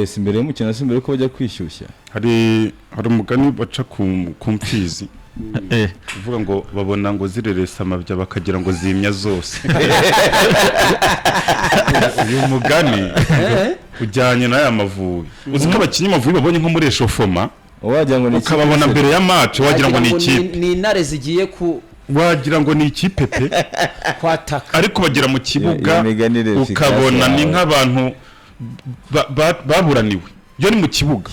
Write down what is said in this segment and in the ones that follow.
simbere y'umukino simbere ko bajya kwishyushya hari umugani baca ku mfizi uvuga ngo babona ngo zireresa amabya bakagira ngo zimya zose uyu mugani ujyanye n'aya Mavubi uzi ko abakinnyi Mavubi babonye nko muri eshofoma wagira ngo ni ukababona mbere ya match wagira ngo ni ikipe ni intare zigiye ku wagira ngo ni ikipe pe kwataka ariko bagira mu kibuga ukabona ni nk'abantu baburaniwe yo ni mu kibuga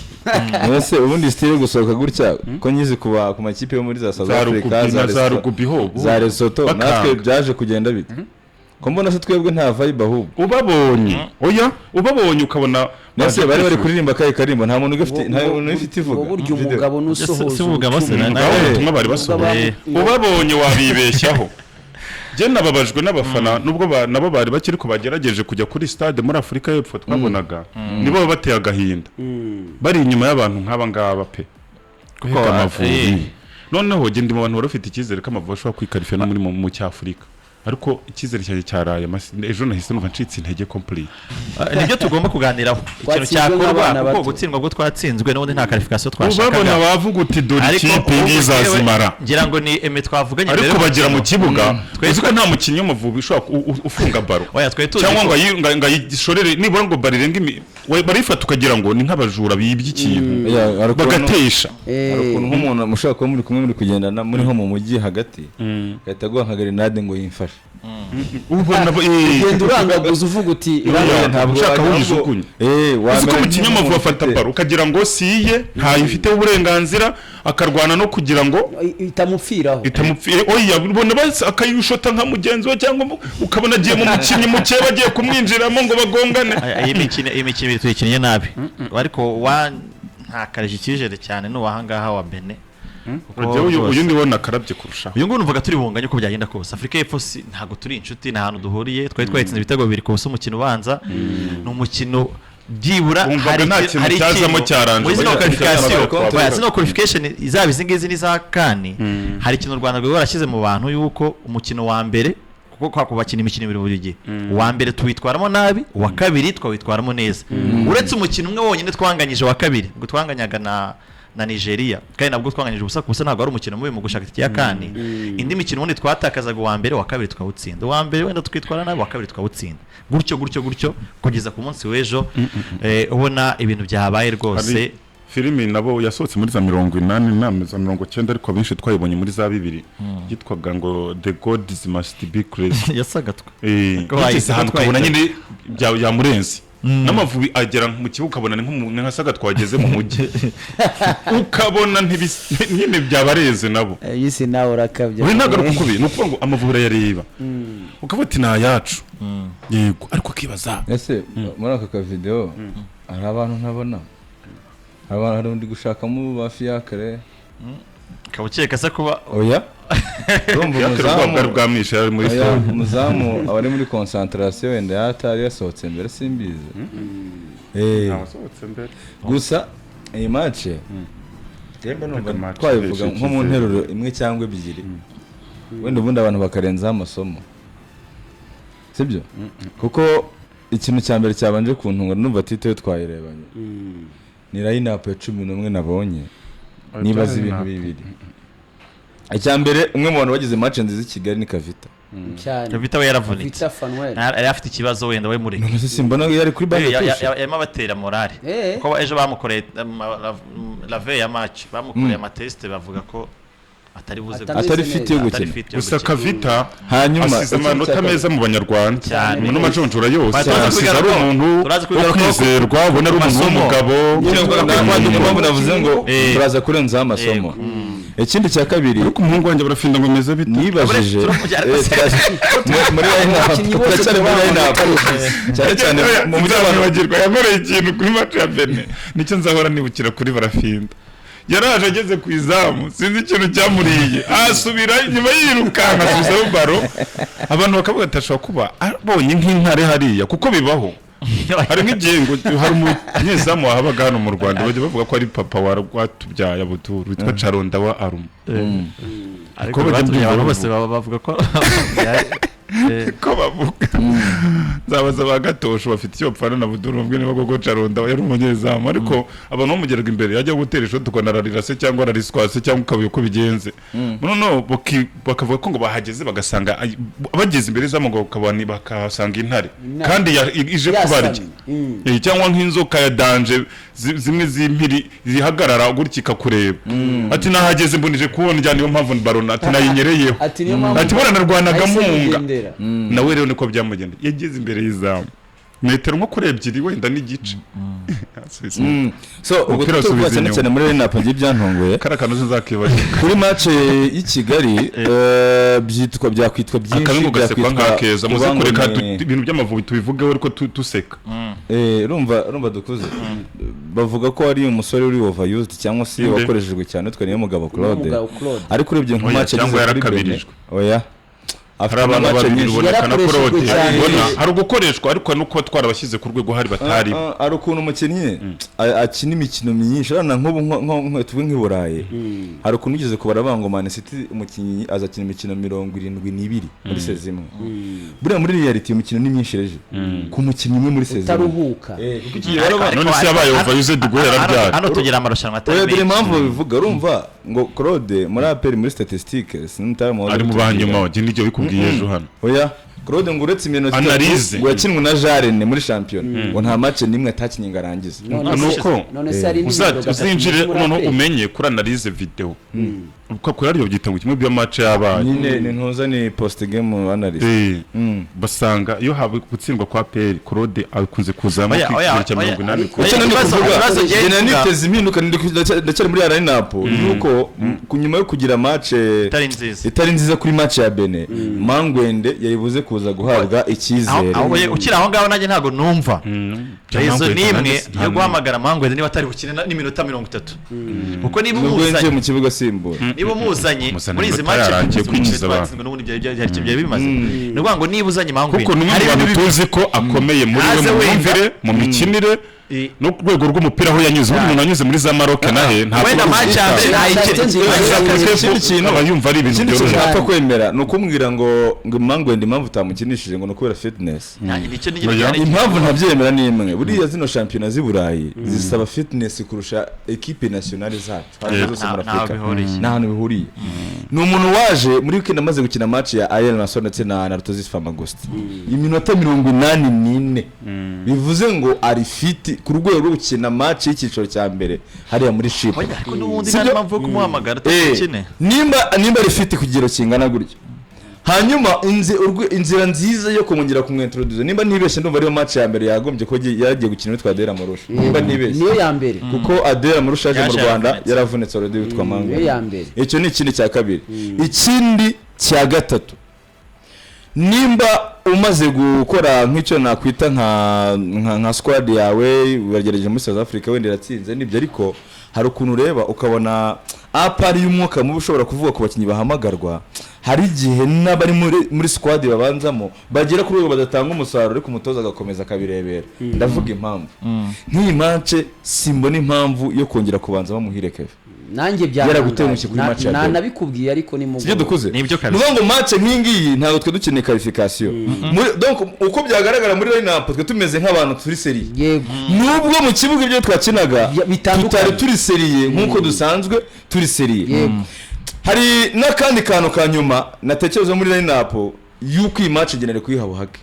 mwese ubundi style gusohoka gutya ko nyizi kuba ku makipe yo muri za South Africa za rugby za Lesotho natwe byaje kugenda bite ko mbona se twebwe nta vibe ahubwo ubabonye ukabona nase bari kuririmba karimbo nta muntu ufite ivuga uburyo umugabo nusohoza umugabo se ubutumwa bari basohoye ubabonye wabibeshyaho je nababajwe n'abafana nubwo nabo bari bakiri ko bagerageje kujya kuri stade muri Afrika y'Epfo twabonaga nibo bateye agahinda bari inyuma y'abantu nk'aba ngaba pe kuko Amavubi noneho je ndi mu bantu barafite ikizere ko Amavubi ashobora kwikarifya no muri mu cy'Afrika ariko ikizere cyanjye cyaraye ejo nahise numva ncitse intege complete nibyo tugomba kuganiraho ikintu cyakorwa kuko gutsindwa bwo twatsinzwe n'ubundi nta qualification twashakaga ubabona bavuga uti dore ikipe ngizazimara ngira ngo ni eme twavuganye mbere ariko bagira mu kibuga twese ko nta mukinnyi w'Amavubi ushobora ufunga baro cyangwa ngo yishorere nibura ngo barirenga barifata ukagira ngo ni nk'abajura bibye ikintu bagatesha ariko nk'umuntu mushaka ko muri kumwe muri kugendana muri nko mu mujyi hagati gahita guha nka grenade ngo yimfashe ubona ugenda urangaguza uvuga uti ntabwo ushaka wijugunye uzi ko umukinnyi w'Amavubi afata baro ukagira ngo siye ntayifite uburenganzira akarwana no kugira ngo itamupfiraho oya ubona base akayushota nka mugenzi we cyangwa ukabona agiye mu mukinnyi muke bagiye kumwinjiramo ngo bagongane iyi mikino tuyikinnye nabi ariko ntakarije ikijere cyane n'uwahangaha wa Bene uyu ndibona karabye kurusha uyu nguyu numvaga turi bunganye uko byagenda kose Afrika y'Epfo ntago turi inshuti nta hantu duhuriye twari twayitsinze ibitego 2 ku umukino ubanza ni umukino byibura hari cyazamo cyaranje no qualification izaba izingizi niza kani hari ikintu Rwanda rwo warashyize mu bantu yuko umukino wa mbere kuko kwakubakina imikino ibiri buri gihe uwa mbere tuwitwaramo nabi uwa kabiri twawitwaramo neza uretse umukino umwe wonyine twanganyije wa kabiri ngo twanganyaga na Nigeria kandi nabwo twanganyije ubusa kubusa ntabwo ari umukino mubi mu gushaka itike ya kane indi mikino wundi twatakazaga uwa mbere wa kabiri twawutsinda uwa mbere wenda twitwara nabi wa kabiri twawutsinda gutyo kugeza ku munsi w'ejo ubona ibintu byahabaye rwose filimi nabo yasohotse muri za 80 na 90 ariko benshi twayibonye muri za 2 yitwaga ngo The Gods Must Be Crazy yasagatwa yigeze ahantu ukabona nyine ya murenzi n'Amavubi agera mu kibuga ukabona ni nkasaga twageze mu mujyi ukabona nyine byabareze nabo yisi nawe urakabya we nagaruka kubi nuko ngo Amavubi yareba ukavuga na yacu yego ariko kibaza ese muri aka video hari abantu ntabona abantu ndi gushakamo bafi yakare kabukeka se kuba oya umuzamu bwamisha ari muri stade umuzamu abari muri concentration wenda yatari yasohotse mbere simbize nasohotse mbere gusa iyi match temba numva twayivuga nko mu nteruro imwe cyangwa ebyiri wenda ubundi abantu bakarenza amasomo sibyo kuko ikintu cya mbere cyabanje kuntunga numva tito twayirebanye ni line up ya 11 nabonye nibaza ibintu bibiri icyambere umwe mu bantu bagize match nziza i Kigali ni Kavita Kavita we yaravunitse yari afite ikibazo wenda we muri none se mbona yari kuri bande tushe yama batera morale ko ejo bamukoreye la veille ya match bamukoreye ama test bavuga ko atari fit yo gukina gusa Kavita hanyuma asize amanota meza mu banyarwanda no majonjora yose asize ari umuntu wo kwizerwa ubona ari umuntu w'umugabo navuze ngo turaza kurenza amasomo ikindi cya kabiri ariko umuhungu wanjye barafinda ngo meze bite nibajije muri line cyane mu by'abantu bagirwa yakoreye ikintu kuri match ya Bene nicyo nzahora nibukira kuri barafinda yaraje ageze ku izamu sinzi ikintu cyamuriye asubira inyuma yirukanka asubizaho baro abantu bakavuga atashobora kuba abonye nk'intare hariya kuko bibaho hari nk'igihe ngo hari umunyezamu wahabaga hano mu Rwanda bajya bavuga ko ari papa watubyaye abuturu witwa Caronda wa Aruma ariko abantu bose bavuga ko ko bavuga zabaza bagatosho bafite icyo bapfana na Buduru Ubwino bagogo Caronda yari umunyezamu ariko abantu bamugeraga imbere yajya gutera ishoti tukanararira se cyangwa arariswase cyangwa ukabuye uko bigenze no bakavuga ko ngo bahageze bagasanga bageze imbere z'amago kabani bakasanga intare kandi ije kubarya cyangwa nk'inzoka ya danje zimwe z'impiri zihagarara gurikika kureba ati nahageze mbonije kubona njyana yo mpamvu baron ati nayinyereyeho ati bora narwanaga munga nawe rero niko byamugenda yageze imbere y'izamu metero nko kuri ebyiri wenda n'igice so ubwo tuvuga cyane muri lineup y'ibyantongoye karakano nzakibaje kuri match y'i Kigali byakwitwa byinshi akabigo gasekwa nkakeza muze kureka ibintu by'amavubi tubivugeho ariko tuseka urumva dukuze bavuga ko ari umusore uri overused cyangwa se wakoreshejwe cyane twe niyo mugabo Claude ariko urebye nko match cyangwa yarakabirijwe oya hari abantu babiri ubonekana ko Claude hari ugukoreshwa ariko nuko twarabashyize ku rwego hari batari ari ukuntu umukinnyi akina imikino myinshi arana nk'ubu tuvuge nk'iburayi hari ukuntu ugeze kubara bango Man City umukinnyi azakina imikino 72 muri sezimwe buriya muri reality imikino ni myinshi reje ku mukinnyi umwe muri sezimwe utaruhuka none se yabaye overused guhera byari hano tugira amarushanwa atari menshi impamvu bivuga urumva ngo Claude muri aperi muri statistiques sinutara ari mu banyuma waje n'icyo bikubwiye ejo hano oya Claude ngo uretse iminota ngo yakinwe na Jarene muri champion ngo nta match nimwe atakinye ngarangiza nuko uzinjire none umenye kuri analyse video uko ko yari byitanga kimwe bya match yabaye nyine ntuza ni post game analyse basanga iyo habe gutsindwa kwa PL Claude akunze kuzama kwikira cya 80 icyo nani kuvuga gena niteze impinduka ndacyari muri lineup yuko kunyuma yo kugira match itari nziza kuri match ya Benin Mangwende yayibuze kuza guhabwa icyizere ukira aho ngaho nanjye ntago numva izo nimwe yo guhamagara Mangwende niba atari bukine n'iminota 30 kuko niba umuzanye mu kibuga simbura niba umuzanye muri izi match yarangiye kwinjiza abantu n'ubundi byari bimaze nubwo ngo niba uzanye Mangwende kuko numwe abantu tuzi ko akomeye muri we mu myumvire mu mikinire no rwego rw'umupira aho yanyuze umuntu anyuze muri za Maroc nahe nta wenda match ambe nta abayumva ari ibintu byoroshye nta kwemera no kumbwira ngo Mangwende impamvu utamukinishije ngo no kubera fitness impamvu ntabyemera ni imwe buriya zino championnat z'Iburayi zisaba fitness kurusha equipe nationale zacu zose muri Afrika nta hantu bihuriye ni umuntu waje muri weekend amaze gukina match ya Ayel Nason ndetse na Nartozis Famagosti iminota 84 bivuze ngo ari fit ku rwego rwo gukina match y'ikiciro cya mbere hariya muri ship ariko n'ubundi nta mpamvu yo kumuhamagara tukine nimba ari fit kugero kingana gutyo hanyuma inzira nziza yo kumongera kumwintroduce nimba ntibeshye ndumva ariyo match ya mbere yagombye ko yagiye gukina witwa Dore Marusha nimba ntibeshye niyo ya mbere kuko Adele Marusha aje mu Rwanda yaravunitse already witwa Mango niyo ya mbere icyo ni ikindi cya kabiri ikindi cya gatatu nimba umaze gukora nk'icyo nakwita nka squad yawe wagerageje muri South Africa wenda iratsinze nibyo ariko hari ukuntu ureba ukabona apari y'umwuka mubi ushobora kuvuga ku bakinyi bahamagarwa hari igihe n'abari muri squad babanzamo bagera ku rwego badatanga umusaruro ariko umutoza agakomeza akabirebera ndavuga impamvu nk'iyi match simbona impamvu yo kongera kubanza bamuhireke nanjye byaragutengushye kuri match ya nabikubwiye ariko ni sije dukuze nibyo kabisa ngo match nk'ingiyi ntago twe dukeneye qualification donc uko byagaragara muri lineup twe tumeze nk'abantu turi serie yego nubwo mu kibuga ibyo twakinaga tutari turi serie nkuko dusanzwe turi serie hari n'akandi kantu kanyuma natekereza muri lineup yuko iyi match genere kuyihabu hake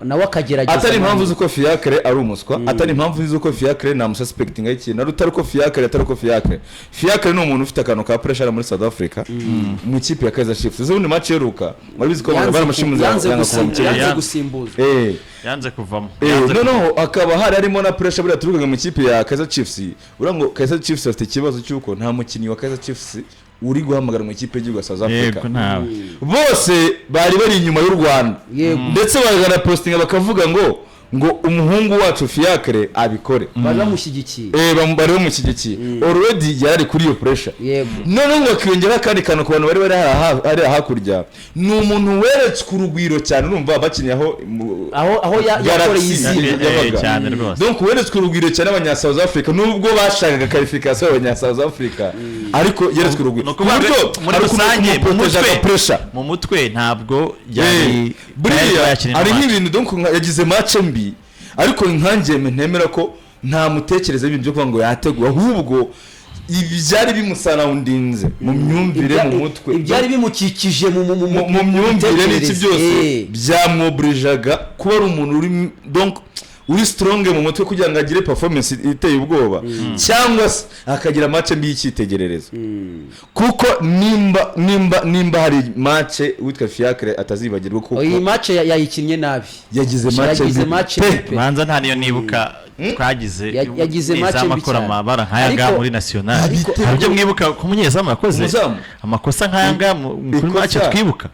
nawe akagerageza atari impamvu zuko Fiacre ari umuswa atari impamvu zuko Fiacre na mususpecting ikintu arutari ko Fiacre atari ko Fiacre ni umuntu ufite akantu ka pressure muri South Africa mu kipe ya Kaizer Chiefs zo ni match yeruka waribizi ko baramushimuza yanze gusimbuza yanze kuvamo no akaba harimo na pressure buri aturuka mu kipe ya Kaizer Chiefs urango Kaizer Chiefs afite ikibazo cyuko nta mukinnyi wa Kaizer Chiefs uri guhamagara mu ikipe y'Igihugu South Africa bose bari inyuma y'u Rwanda ndetse bagana posting bakavuga ngo umuhungu wacu Fiacre abikore baramushyigikiye bari bamushyigikiye already yari kuri iyo pressure none ngo akiyongera kandi kantu ku bantu bari hakurya ni umuntu weretswe urugwiro cyane urumva bakinnye aho yakoreye izindi cyane rwose donc weretswe urugwiro cyane abanya South Africa nubwo bashakaga qualification abanya South Africa ariko yeretswe urugwiro muri rusange mu mutwe ntabwo yari buriya ari nk'ibintu donc yagize match mbi ariko nkanjye ntemera ko nta mutekereza ibintu byo kuvuga ngo yateguwe ahubwo ibyari bimusarawundinze mu myumvire mu mutwe ibyari bimukikije mu myumvire n'iki byose byamwoburijaga kuba ari umuntu uri donc uri strong mu mutwe kugira ngo agire performance iteye ubwoba cyangwa se akagira match mbi y'ikitegererezo kuko nimba hari match witwa Fiacre atazibagirwa kuko iyi match yayikinnye nabi yagize match banza nta niyo nibuka twagize yagize match makora amabara nk'aya muri national habyo mwibuka ko umunyezamu yakoze amakosa nk'aya kuri match twibuka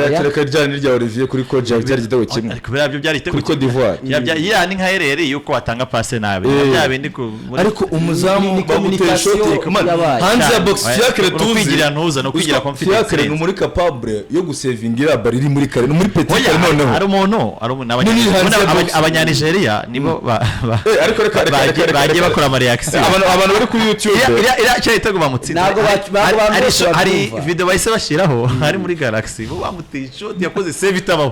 yatereka ryane rya Olivier kuri ko byari gitego kimwe ariko birabyo byari kuri Cote d'Ivoire yani nka erere yuko watanga passe nabi byabindi ariko umuzamu bamuteye shoti hanze ya box Fiacre tuzi kwigira ntuza no kwigira confidence Fiacre no muri capable yo gusevingira bari iri muri kare no muri petit kare noneho hari umuntu abanyanigeria nibo ariko reka bagiye bakora ama reaction abantu bari kuri YouTube ira cyahita bamutsinda ntabwo hari video bahise bashiraho hari muri Galaxy bo bamuteye shot yakoze save itabaho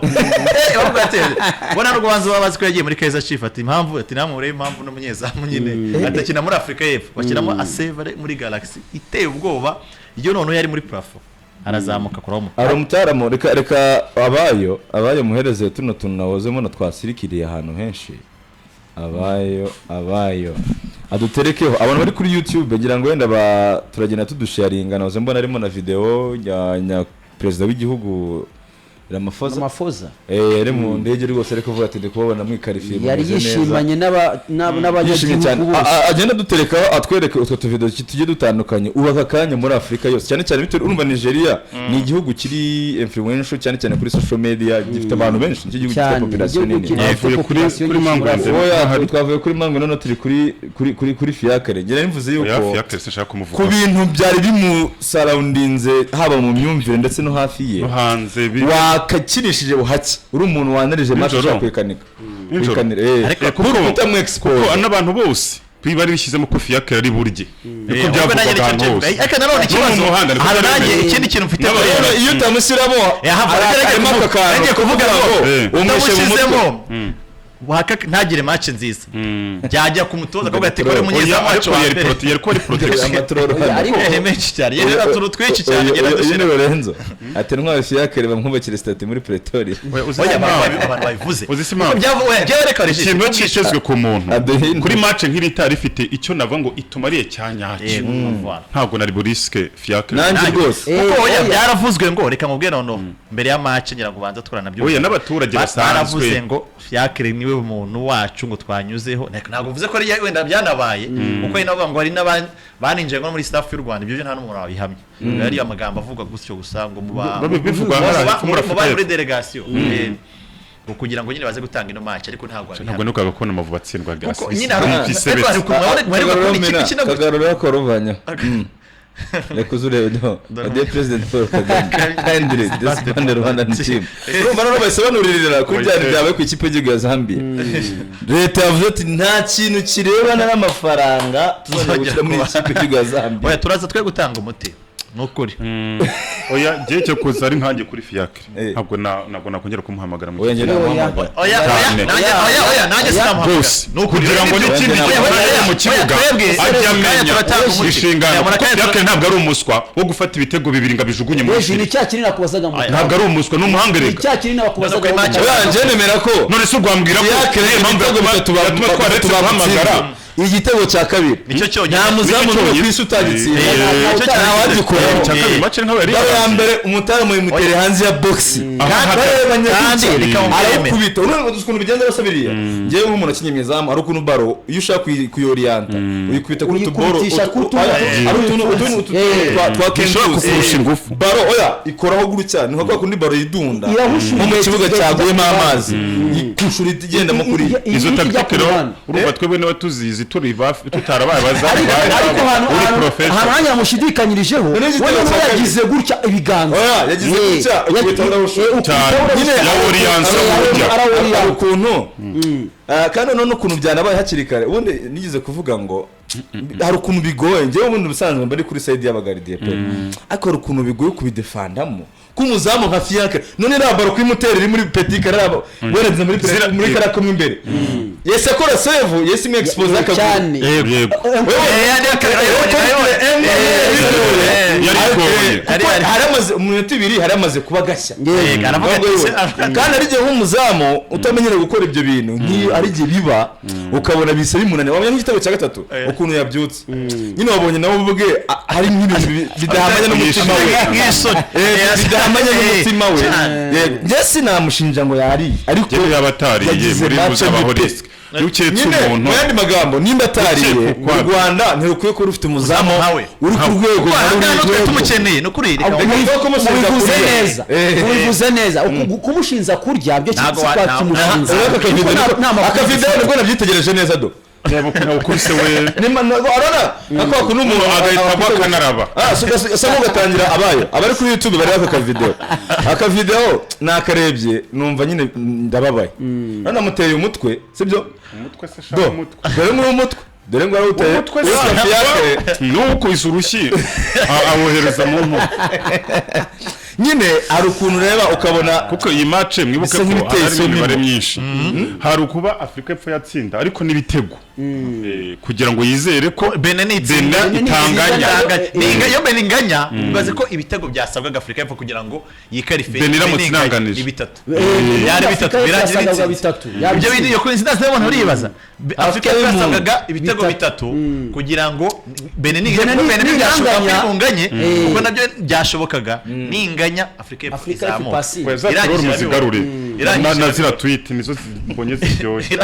bona no kubanza babazi ko yagiye muri Kaizer Chiefs ati impamvu ati namure impamvu no munyezamu nyine atakina muri Africa y'Epfo bashyiramo a save muri Galaxy iteye ubwoba iyo none yari muri plafond arazamuka kuramo aramutaramo reka abayo muhereze tuno tunawozemo na twasirikiriye ahantu henshi abayo aduterekeho abantu bari kuri YouTube ngira ngo wenda turagenda tudusharinga nazo mbona arimo na video ya president w'igihugu Ramaphosa yari mu ndege rwose ariko vuga ati ndikubona mwikarifiye yari yishimanye n'abanyagihugu agenda duterekaho atwereke utwo tuvideo tujye dutandukanye ubaka kanya muri Afrika yose cyane cyane bito urumva Nigeria ni igihugu kiri influential cyane cyane kuri social media gifite abantu benshi igihugu gifite population nini yavuye kuri mango twavuye kuri mango none turi kuri Fiacre ngira nimvuze yuko Fiacre sinshaka kumuvuga ku bintu byari bimusurroundinze haba mu myumvire ndetse no hafi ye hanze kakinishije buhaki uri umuntu wanarije match kwikanika ariko kuko n'abantu bose bari bishyizemo ko Fiacre ari burye niko byavugaga hose ariko nanone ikibazo haranje ikindi kintu mfite iyo utamusiramo harimo akakantu kuvuga ngo umushyizemo ntagire match nziza byajya kumutoza ko gatekore munyezamu wacu yari ko ari protection ariko menshi cyane yera turu twinshi cyane gera dushine Lorenzo ati ntwa Fiacre bamwubakira state muri Pretoria abantu bayivuze uzisima ikintu cyishezwe ku muntu kuri match nk'iri itari ifite icyo nava ngo itumariye cyanyacyo ntabwo nari buriske Fiacre nanjye rwose kuko byaravuzwe ngo reka mubwire none mbere ya match ngira ngo banza tukarana byo n'abaturage basanzwe ngo Fiacre niwe umuntu wacu ngo twanyuzeho ntabwo uvuze ko ari wenda byanabaye uko inavuga ngo hari baninjiye ngo muri staff y'u Rwanda ibyo nta n'umuntu wabihamye yari amagambo avuga gutyo gusa ngo muri delegation kugira ngo nyine baze gutanga ino match ariko ntabwo nukaga kubona amavubi atsindwa gasi nyine hari kagarura ko ruvanya reka uzurebe the president Paul Kagame kindly disband Rwandan team urumva no basobanuririra kuri byari byawe ku ikipe y'igihugu ya Zambia leta yavuze ati nta kintu kirebana n'amafaranga tuzajya muri ikipe y'igihugu ya Zambia oya turaza twe gutanga umuti nukuri oya gihe cyo kuza ari nkange kuri Fiacre ntabwo nakongera kumuhamagara mu oya nanjye sinamuhamagara kugira ngo n'ikindi gihe mu kibuga ajya amenya inshingano Fiacre ntabwo ari umuswa wo gufata ibitego bibiri ngo bijugunye mu shiri cyakiri nakubazaga mu ntabwo ari umuswa n'umuhangereka cyakiri nakubazaga yanje nemera ko none se ugwambwira ko impamvu bitatu bahamagara igitego cya kabiri nicyo cyonyine nta muzamu no kwisi utagitsinda nta wagikora ya mbere umutara mu mutere hanze ya box kandi arakubita urumva dukuntu bigenda basabiriye ngiye nk'umuntu akinye myezamu hari ukuntu baro iyo ushaka kuyorienta uyikubita kuri tuboro ari utuntu twakenshi ingufu baro oya ikoraho guru cyane nko kundi baro yidunda nko mu kibuga cyaguyemo amazi ikushura igendamo kuri izo taktikero urumva twebwe n'abatuzizi turi tutarabaye bazari uri professional haranya mushidikanyirijeho we yagize gutya ibiganza yagize gutya ukubita ndabusho nyine ya orientation ukuntu kandi none ukuntu byanabaye hakiri kare ubundi nigeze kuvuga ngo hari ukuntu bigoye njyewe ubundi ubusanzwe mbari kuri side y'abagaridiye pe ariko hari ukuntu bigoye kubidefandamo kumuzamu nka Fiacre none rabaro kwimutera iri muri petit carabo wereze muri karako imbere yese akora save yese me expose cyane yego haramaze umunota 2 haramaze kuba gashya kandi ari gihe nk'umuzamu utamenyere gukora ibyo bintu nk'iyo ari gihe biba ukabona bise bimunane wabonye nk'igitabo cya gatatu ukuntu yabyutse nyine wabonye nawe ubwe hari nk'ibintu bidahamanya n'umutima we bidahamanya n'umutima we njye namushinja ngo yari ariko yabatariye muri buzabaho risk uketse umuntu mu yandi magambo nimba atariye mu Rwanda ntirukwiye ko rufite umuzamu uri ku rwego rwo tumukeneye no kuri ubivuze neza kumushinza kurya byo kimushinza akavideo nibwo nabyitegereje neza do ukubise we arona ako kuno umuntu agahita akanaraba sasa ugatangira abayo abari kuri YouTube bari aka video nakarebye numva nyine ndababaye none muteye umutwe sibyo umutwe se shaka umutwe dore ngo aruteye umutwe nuko isurushyi abohereza mu ntu nyine hari ukuntu reba ukabona kuko iyi match mwibuke ko hari imibare myinshi hari ukuba Afrika y'Epfo yatsinda ariko n'ibitego kugira ngo yizere ko Benin itanganya iyo Benin inganya bibaze ko ibitego byasabwaga Afrika y'Epfo kugira ngo yikarife ibitatu yari bitatu ibyo bintu yo coincidence n'abana uribaza Afrika yasabwaga ibitego bitatu kugira ngo Benin byashoboka kunganye kuko nabyo byashobokaga n'inganya Afrika y'Epfo izamu nazira tweet nizo mbonye ziryoshye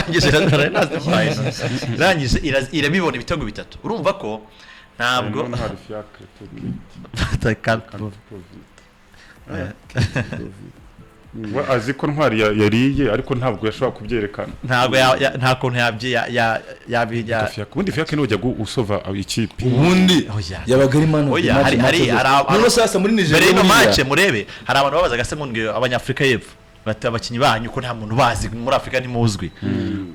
irangije irabibona ibitego bitatu urumva ko ntabwo azi ko ntwari yariye ariko ntabwo yashobora kubyerekana nta kuntu ubundi Fiacre n'ujya usova ikipe ubundi yabaga ari mano hari sasa muri Nigeria mbere y'ino match murebe hari abantu babazaga se ngo abanyafrika y'Epfo bati abakinyi banyu ko nta muntu bazi muri Afrika nimuzwi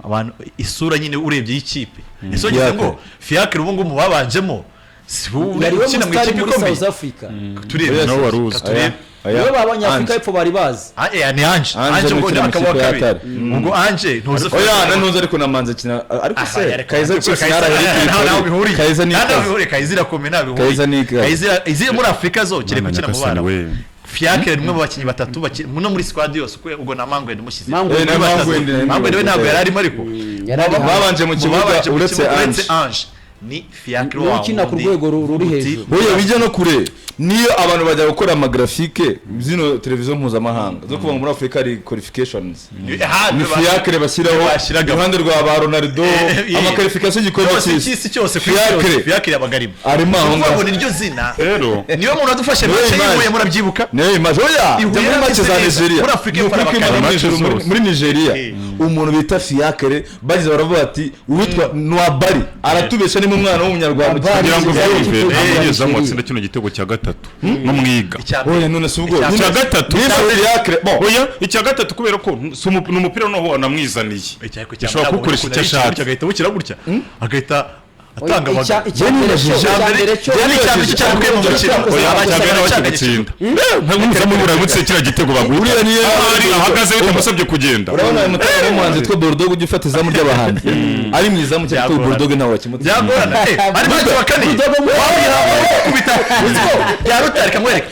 abantu isura nyine urebye y'ikipe ese ngize ngo Fiacre ubu ngo mubabanjemo yari we mustari muri South Africa turebe no waruzi Yo babanyafrika y'Epfo bari bazi ni Anje ngo akaba kabiri ubwo Anje ntuze oya ntuze ariko namanze kina ariko se Kaiza Kaiza ni Kaiza irakomena Kaiza izi muri Afrika zo kire gukina mu bana Fiacre rimwe mu bakinyi batatu no muri squad yose ubwo na Mangwende mushyize Mangwende we ntabwo yari arimo ariko babanje mu kibuga uretse Anje ni Fiacre ukina ku rwego ruri hejuru oya bijya no kure niyo abantu bajya gukora amagrafike zino televiziyo mpuzamahanga zo kuva muri Africa ari qualifications ni Fiacre bashyiraho iruhande rwa ba Ronaldo amaqualification gikorwa cy'isi cyose Fiacre yabagarimo arimo aho ngo niryo zina rero niyo muntu adufashe match yihuye murabyibuka ne match oya muri match za Nigeria muri Africa muri Nigeria umuntu bita Fiacre bagize baravuga ati uwitwa Nwabari aratubesha ni mu mwana w'umunyarwanda kugira ngo byumve yageze mu tsinda kino gitego cya gatatu no mwiga oya none subwo cya gatatu Fiacre oya icya gatatu kubera ko n'umupira no anamwizaniye ashobora gukoresha icyo ashaka agahita bukira gutya agahita atanga icyambere cyo cyangwa mu mukino abacagana ntamuzamu buragutse kira gitego baguriye niyo ahagaze bitamusabye kugenda urabona umutaka w'umuhanzi twa Bulldog ujya ufata izamu ry'abahanzi ari mu izamu cya twa Bulldog nawe wakimutse byagorana ari mu cyo bakani kubita ya rutari kamwereka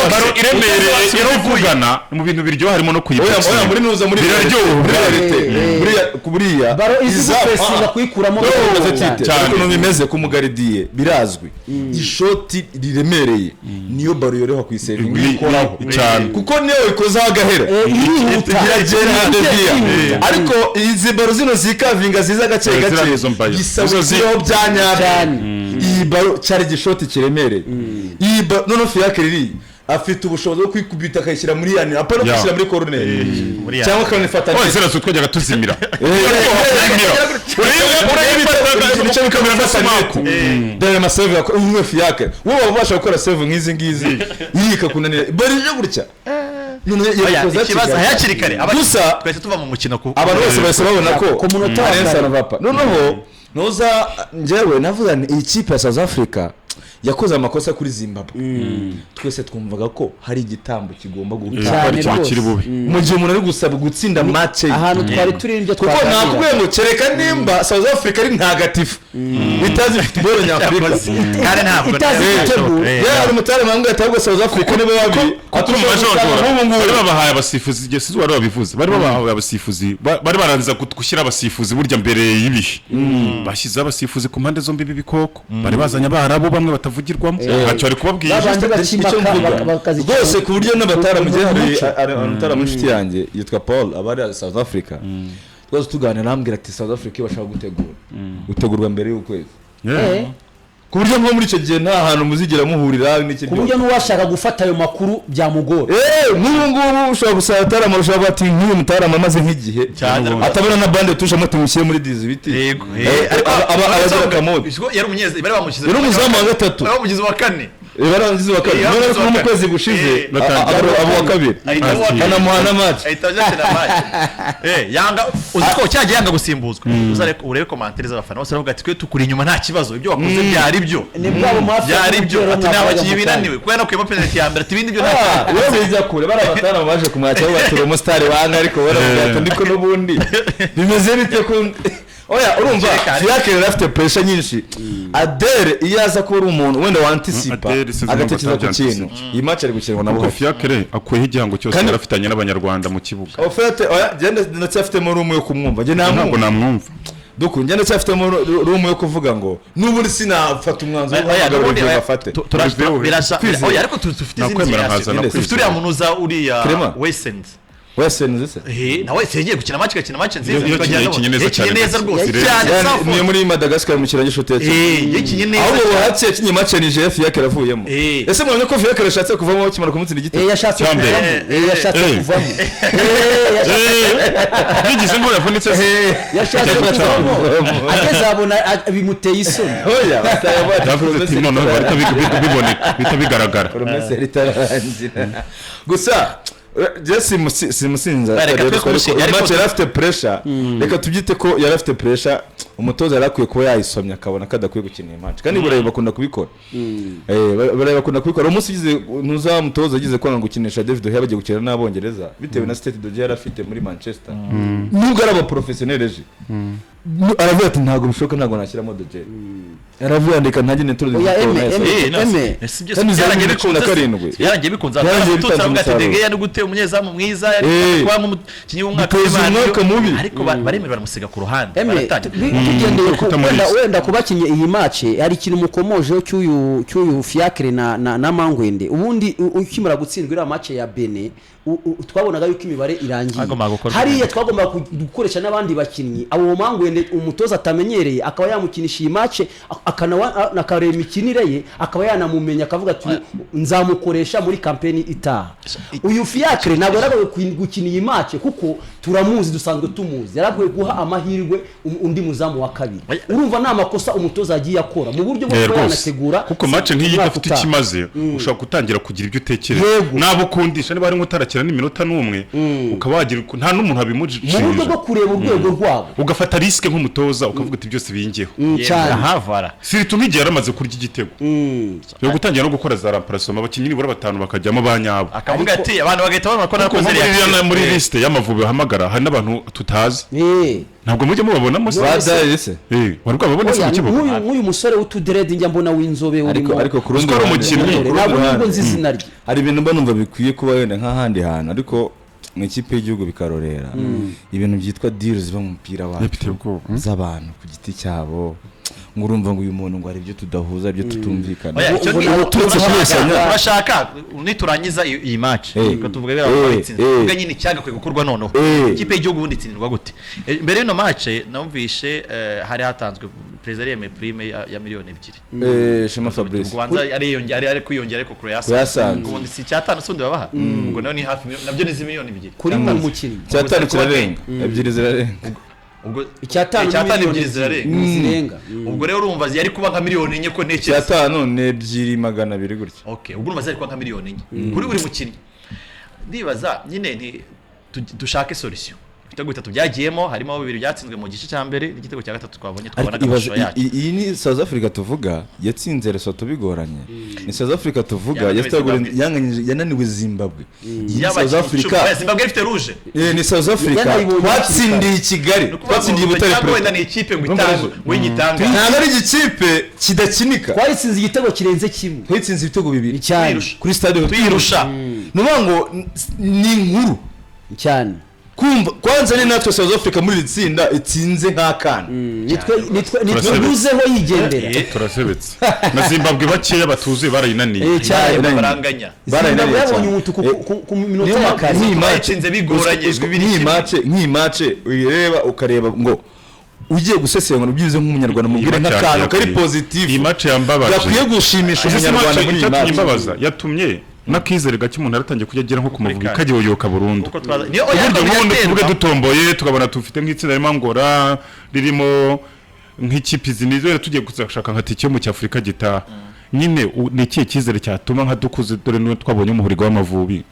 baro iremereye iruvugana mu bintu biryo harimo no kuyipfa oya muri nuza muri buriya baro izi gupesinga kuyikuramo cyane no bimeze ku mugaridiye birazwi ishoti riremereye niyo baro yoreho kwisevinga ikoraho cyane kuko niyo ikoza agahera ariko izi baro zino zikavinga ziza gace gisabwe ziro byanyabanye iyi baro cyari gishoti kiremereye iyi none Fiacre riri afite ubushobozi bwo kwikubita akayishyira muri yani apana kwishyira muri corner cyangwa kanifata oya zera twajyaga tuzimira nicyo bikamera n'asamaku dore amasave yako umwe Fiacre wowe ubasha gukora save nk'izi yika kunanira bari je gutya ikibazo hakiri kare gusa twese tuva mu mukino abantu bose bahise babona ko ku munota wa kare noneho noza njyewe navuga iyi kipe ya South Africa yakoze amakosa kuri Zimbabwe twese twumvaga ko hari igitambo kigomba gukora mu gihe umuntu ari gusaba gutsinda match ahantu twari turi n'ibyo kuko nakubwiye ngo kereka nimba South Africa ari ntagatifu bitazi football nyafurika kandi ntabwo yari umutare mangu yatabwo South Africa nibo babi atumva n'ubu bari babahaye abasifuzi igihe sizo bari babivuze bari babahaye abasifuzi bari barangiza gushyira abasifuzi burya mbere y'ibihe bashyize abasifuzi ku mpande zombi bibikoko bari bazanye abarabu bamwe batavugirwamo ntacyo ari kubabwiye rwose ku buryo n'abatara mu gihe hari abatara mu inshuti yanjye yitwa Paul abari South Africa twese tuganira arambwira ati South Africa bashaka gutegurwa mbere y'ukwezi ku buryo nko muri icyo gihe nta hantu muzigira muhurira n'iki ku buryo n'uwashaka gufata ayo makuru byamugora n'ubu ngubu ushobora gusaba atarama ushobora ati nk'uyu mutarama amaze nk'igihe atabona na bande tushamo tumushyire muri dizi biti yego abagira akamode yari umunyezi bari bamushyize yari umuzamu wa gatatu bari bamugize wa kane barangize wa kabiri none ko mu kwezi gushize abo wa kabiri anamuhana match ahitaje match yanga uziko cyagiye yanga gusimbuzwa uzare urebe commentaires z'abafana bose bavuga ati twe tukuri inyuma nta kibazo ibyo wakoze byari byo ni bwabo mafi byari byo ati n'abakinnyi binaniwe kuko no kwema penalty ya mbere ati ibindi byo nta wewe bijya kure bari abatana baje kumwakira baturo mu star wanga ariko baravuga ati ndiko n'ubundi bimeze bite ko oya urumva Fiacre rafite pressure nyinshi Adere iyaza ko uri umuntu wenda wantisipa agatekereza ku kintu iyi match ari gukinwa nabo Fiacre akuyeho igihango cyose yarafitanye n'abanyarwanda mu kibuga ofete oya genda ndacyafite mu room yo kumwumva nge ntabwo namwumva duku ngende cyafite mu room yo kuvuga ngo n'ubundi sinafata umwanzuro w'abagabo byo bafate birasha oya ariko tufite izindi tufite uriya muntu uza uriya Wesenze se nawe yagiye gukina match nziza yakinye neza rwose ni muri Madagascar mu kirangije shotetse yakinye neza aho wahatse yakinye match Nigeria Fiacre yavuyemo ese mwanya ko Fiacre yashatse kuvamo kimara kumutsinda igitego yashatse kuvamo bigize ngo yavunitse yashatse kuvamo ageze abona bimuteye isoni oya yavuze ati none bari bitabigaragara promesse ritarangira gusa simusinza match yarafite pressure reka tubyite ko yarafite pressure umutoza yarakwiye kuba yayisomya akabona kadakwiye gukina iyi match kandi burayi bakunda kubikora burayi bakunda kubikora umunsi ugize ntuza mutoza agize kwanga gukinisha David Oya bagiye gukina n'abongereza bitewe na state Dore yarafite muri Manchester nubwo araba professionnel eje aravuga ati ntago bishoboka ntago nashyiramo Dore aravuga ndeka ntajye netoro yarangiye bikunza tutaravuga ati Dege yari gute umunyezamu mwiza yari kwa nk'umukinyi w'umwaka mubi ariko baremera baramusiga ku ruhande tugendeye wenda kubakinye iyi match hari ikintu mukomojeho cy'uyu Fiacre na Mangwende ubundi ukimara gutsindwa iriya match ya Benin twabonaga yuko imibare irangiye hariya twagomba gukoresha n'abandi bakinnyi abo Mangwende umutoza atamenyereye akaba yamukinisha iyi match akareba imikinire ye akaba yanamumenya akavuga ati nzamukoresha muri campaign itaha uyu Fiacre ntabwo yaragoye gukina iyi match kuko turamuzi dusanzwe tumuzi yaragoye guha amahirwe undi muzamu wa kabiri urumva nta makosa umutoza agiye akora mu buryo bwo kwanategura kuko match nk'iyi idafite ikimaze ushobora gutangira kugira ibyo utekereza nabo ukundisha niba ari nk'utarakira n'iminota n'umwe ukaba wagira nta n'umuntu abimujije mu buryo bwo kureba urwego rwabo ugafata risk nk'umutoza ukavuga ati byose bingeho havara siritu nk'igihe yaramaze kurya igitego yo gutangira no gukora za remplacement abakinnyi nibura batanu bakajyamo banyabo akavuga ati abantu bagahita babona ko nakoze muri liste y'amavubi bahamagara hari n'abantu tutazi ntabwo mujye mubabona mose badayise wari kwababona se kibuga nk'uyu musore w'utudred njya mbona w'inzobe urimo ariko kurundi umukinnyi ntabwo nubwo nzi izina rye hari ibintu mba numva bikwiye kuba wenda nk'ahandi hantu ariko mu ikipe y'igihugu bikarorera ibintu byitwa deals ziba mu mupira wacu z'abantu ku giti cyabo ngurumva ngo uyu muntu ngo ari byo tudahuza ibyo tutumvikana urashaka niturangiza iyi match tuvuga bira Ubwino nyine cyagakwiye gukorwa noneho ikipe y'igihugu bundi itsindirwa gute mbere y'ino match namvishe hari hatanzwe president yeme prime ya miliyoni 2 Shema Fabrice kubanza ari kwiyongera ariko kuyasanga ubundi si cyatanu sundi babaha ubwo nayo ni hafi nabyo ni miliyoni 2 kuri mu mukiri cyatanu kirarenga ebyiri zirarenga ubwo icyatanu ebyiri zirenga ubwo rero urumva yari kuba nka miliyoni 4 ko ntekereza icyatanu ne 200 200 gutyo okay ubwo urumva zari kuba nka miliyoni 4 kuri buri mukinnyi ndibaza nyine dushake solution ibitego bitatu byagiyemo harimo bibiri byatsinzwe mu gice cya mbere n'igitego cya gatatu twabonye twabona amashusho yacu. Iyi ni South Africa tuvuga yatsinze Lesotho bigoranye, ni South Africa tuvuga yananiwe Zimbabwe. South Africa Zimbabwe ifite rouge, ni South Africa twatsindiye Kigali, twatsindiye Butare Pro wenda ni ikipe ngwitanga w'igitanga ntabwo ari igikipe kidakinika. Twatsinze igitego kirenze kimwe, twatsinze ibitego bibiri cyane kuri stade tuyirusha. Nuvuga ngo ni inkuru cyane kumva kwanza ni natwe South Africa muri itsinda itsinze nk'akana nitwe buzeho yigendera turasebetse na Zimbabwe bakeya batuzuye barayinaniye cyane baranganya Zimbabwe yabonye umutuku ku minota ya kare bayitsinze bigoranye nk'iyi match uyireba ukareba ngo ugiye gusesengura ubyize nk'umunyarwanda mubwire nk'akantu kari positive. Iyi match yambabaje yakwiye gushimisha umunyarwanda muri iyi match yambabaza yatumye nakizere gake umuntu aratangiye kujya nko ku Mavubi kagiyoyoka burundu. Ubundi tuvuge dutomboye tukabona tufite nk'itsinda ririmo Angola ririmo nk'ikipe zinizo tugiye gushaka nka tike mu cy'Afrika gitaha. Nyine ni ikihe kizere cyatuma nka dukuze dore no twabonye umuhuriga w'Amavubi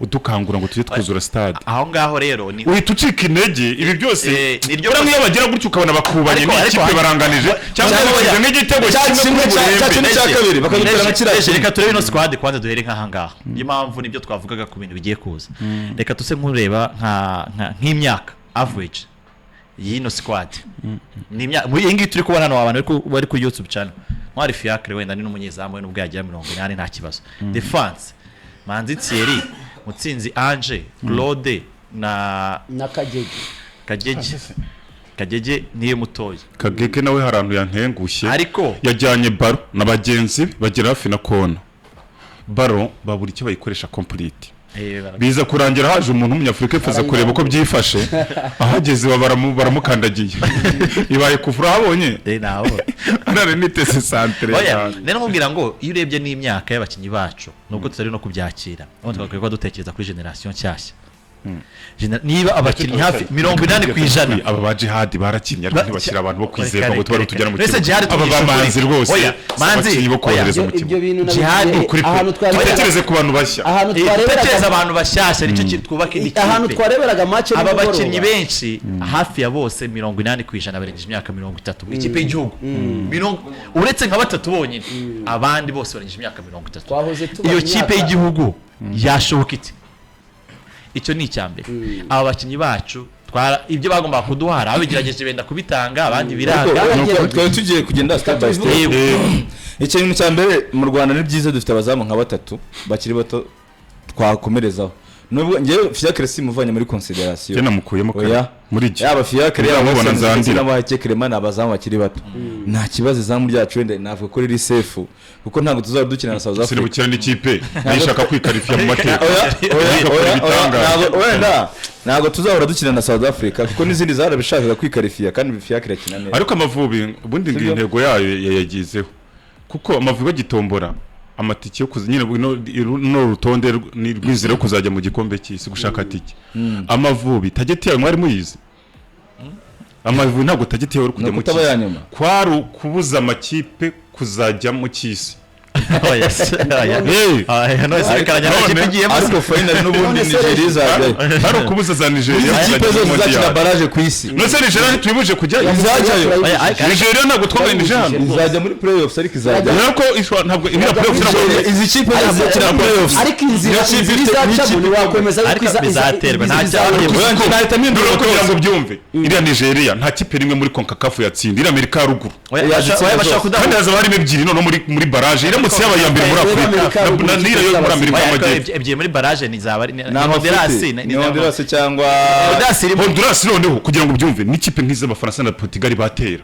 udukangura ngo tujye twuzura stade aho ngaho rero ni uhita ucika intege. Ibi byose niryo niyo bagira gutyo ukabona bakubanye n'ikipe baranganije cyangwa bagize nk'igitego kimwe cya kabiri bakagutera nk'ikirashye. Reka turebe ino squad kwanza duhere nk'aha ngaha, niyo mpamvu nibyo twavugaga ku bintu bigiye kuza. Reka tuse nkureba nk'imyaka average y'ino squad ni imyaka muri iyi ngiyi turi kubona hano abantu bari kuri YouTube channel. Mwari Fiacre wenda ni n'umunyezamu we n'ubwo yagira 80 nta kibazo. Defense Manzi Thierry, Mutsinzi Ange, Claude na Kagege niyo mutoye. Kagege nawe harantu yantengushye ariko yajyanye baro na bagenzi bagera hafi na kona baro babura icyo bayikoresha complete. Biza kurangira haje umuntu w'umunyafurika yifuza kureba uko byifashe ahageze baramukandagiye ibaye kufura habonye naho arare nitese centre nene mubwira ngo iyo urebye n'imyaka y'abakinyi bacu nubwo tutari no kubyakira none twakwiye ko dutekereza kuri generation nshyashya. Niba abakinyi hafi 80% aba ba jihad barakinnye ariko ntibakira abantu bo kwizera ngo tubare tujyana mu kigo. Aba bamanzi rwose manzi bo kohereza mu kigo jihad ahantu twarebereza ku bantu bashya tekereza abantu bashyashya nicyo twubake n'ikipe. Ahantu twareberaga match aba bakinyi benshi hafi ya bose 80% barengeje imyaka 30 mu ikipe y'igihugu uretse nka batatu bonyine abandi bose barengeje imyaka 30. Iyo kipe y'igihugu yashoboka ite? Icyo ni icyambere. Aba bakinyi bacu ibyo bagomba kuduhara abigerageje benda kubitanga abandi biranga twari tugiye kugenda step by step. Icyo kintu cyambere mu Rwanda ni byiza dufite abazamu nka batatu bakiri bato twakomerezaho. Nubwo ngiye Fiacre simuvanye muri consideration cyane mukuyemo muri iki yaba Fiacre yabona nzandira n'abakekere abazamu bakiri bato nta kibazo izamu ryacu wenda navuga ko riri safe kuko ntabwo tuzaba dukina na South Africa. Siribukira n'ikipe nishaka kwikarifya mu mateka ntabwo tuzahora dukina na South Africa kuko n'izindi zarabishakaga kwikarifya kandi Fiacre akina neza. Ariko Amavubi ubundi ngiye intego yayo yagizeho kuko Amavubi bagitombora amatike yo kuzinyine no rutonde rw'inzira yo kuzajya mu gikombe cy'isi gushaka tike. Amavubi tageti yawe mwari muyizi. Amavubi ntabwo tageti yawe kujya mu cy'isi kwari kubuza amakipe kuzajya mu cy'isi. Ariko final n'ubundi Nigeria izajya ari kubuza za Nigeria ikipe zose zakina barrage ku isi. No se Nigeria tuyibuje kujya izajyayo. Nigeria ntabwo twabonye Nigeria izajya muri playoffs ariko izajya. Nako ntabwo imira playoffs ntabwo izi kipe zakina playoffs ariko inzira izaca muri wakwemeza ariko bizaterwa nta cyangwa nahita mpindura kugira ngo byumve. Iriya Nigeria nta kipe rimwe muri CONCACAF yatsinda iriya Amerika ya ruguru. Kandi haza barimo ebyiri no muri barrage iramutse yabaye ya mbere muri Afrika nira yo muri Amerika y'Amajyepfo ebyiri muri barrage nizaba ni Honduras cyangwa Honduras noneho kugira ngo byumve n'ikipe nk'ize abafaransa na Portugal batera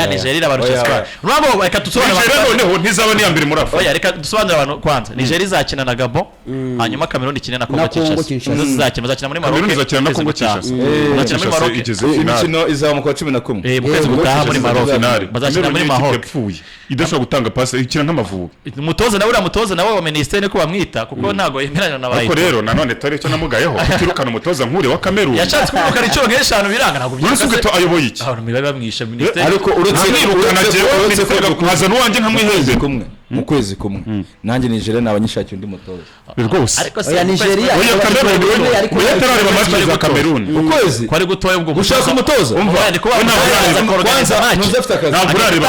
Nigeria barusha urabo reka dusobanura noneho ntizaba ni ya mbere muri Afrika. Reka dusobanura abantu kwanza Nigeria izakina na Gabon hanyuma Cameroon ikina na Congo Kinshasa bazakina muri Maroc Cameroon izakina na Congo Kinshasa bazakina muri Maroc imikino izamuka 11 mu kwezi gutaha muri Maroc bazakina muri Maroc idashobora gutanga pass ikina nk'Amavubi. Umutoza nawe wa ministere ko bamwita kuko ntago yemeranya na bayito. Ariko rero nanone tari cyo namugayeho kutirukana umutoza nkure wa Cameroon yashatse kuruka icyo nk'eshanu biranga ntago byose. Uretse to ayoboye iki abantu mibaye bamwisha ministere ariko uretse kuhaza n'uwanjye nkamwiheze kumwe mu kwezi kumwe nanjye Nigeria nabanyishakiye undi mutoza rwose oya Nigeria oya Cameroon oya tarareba match za Cameroon ukwezi kwari gutoya ubwo gushaka umutoza umva ndi kuba ntuzafite akazi ntabwo urareba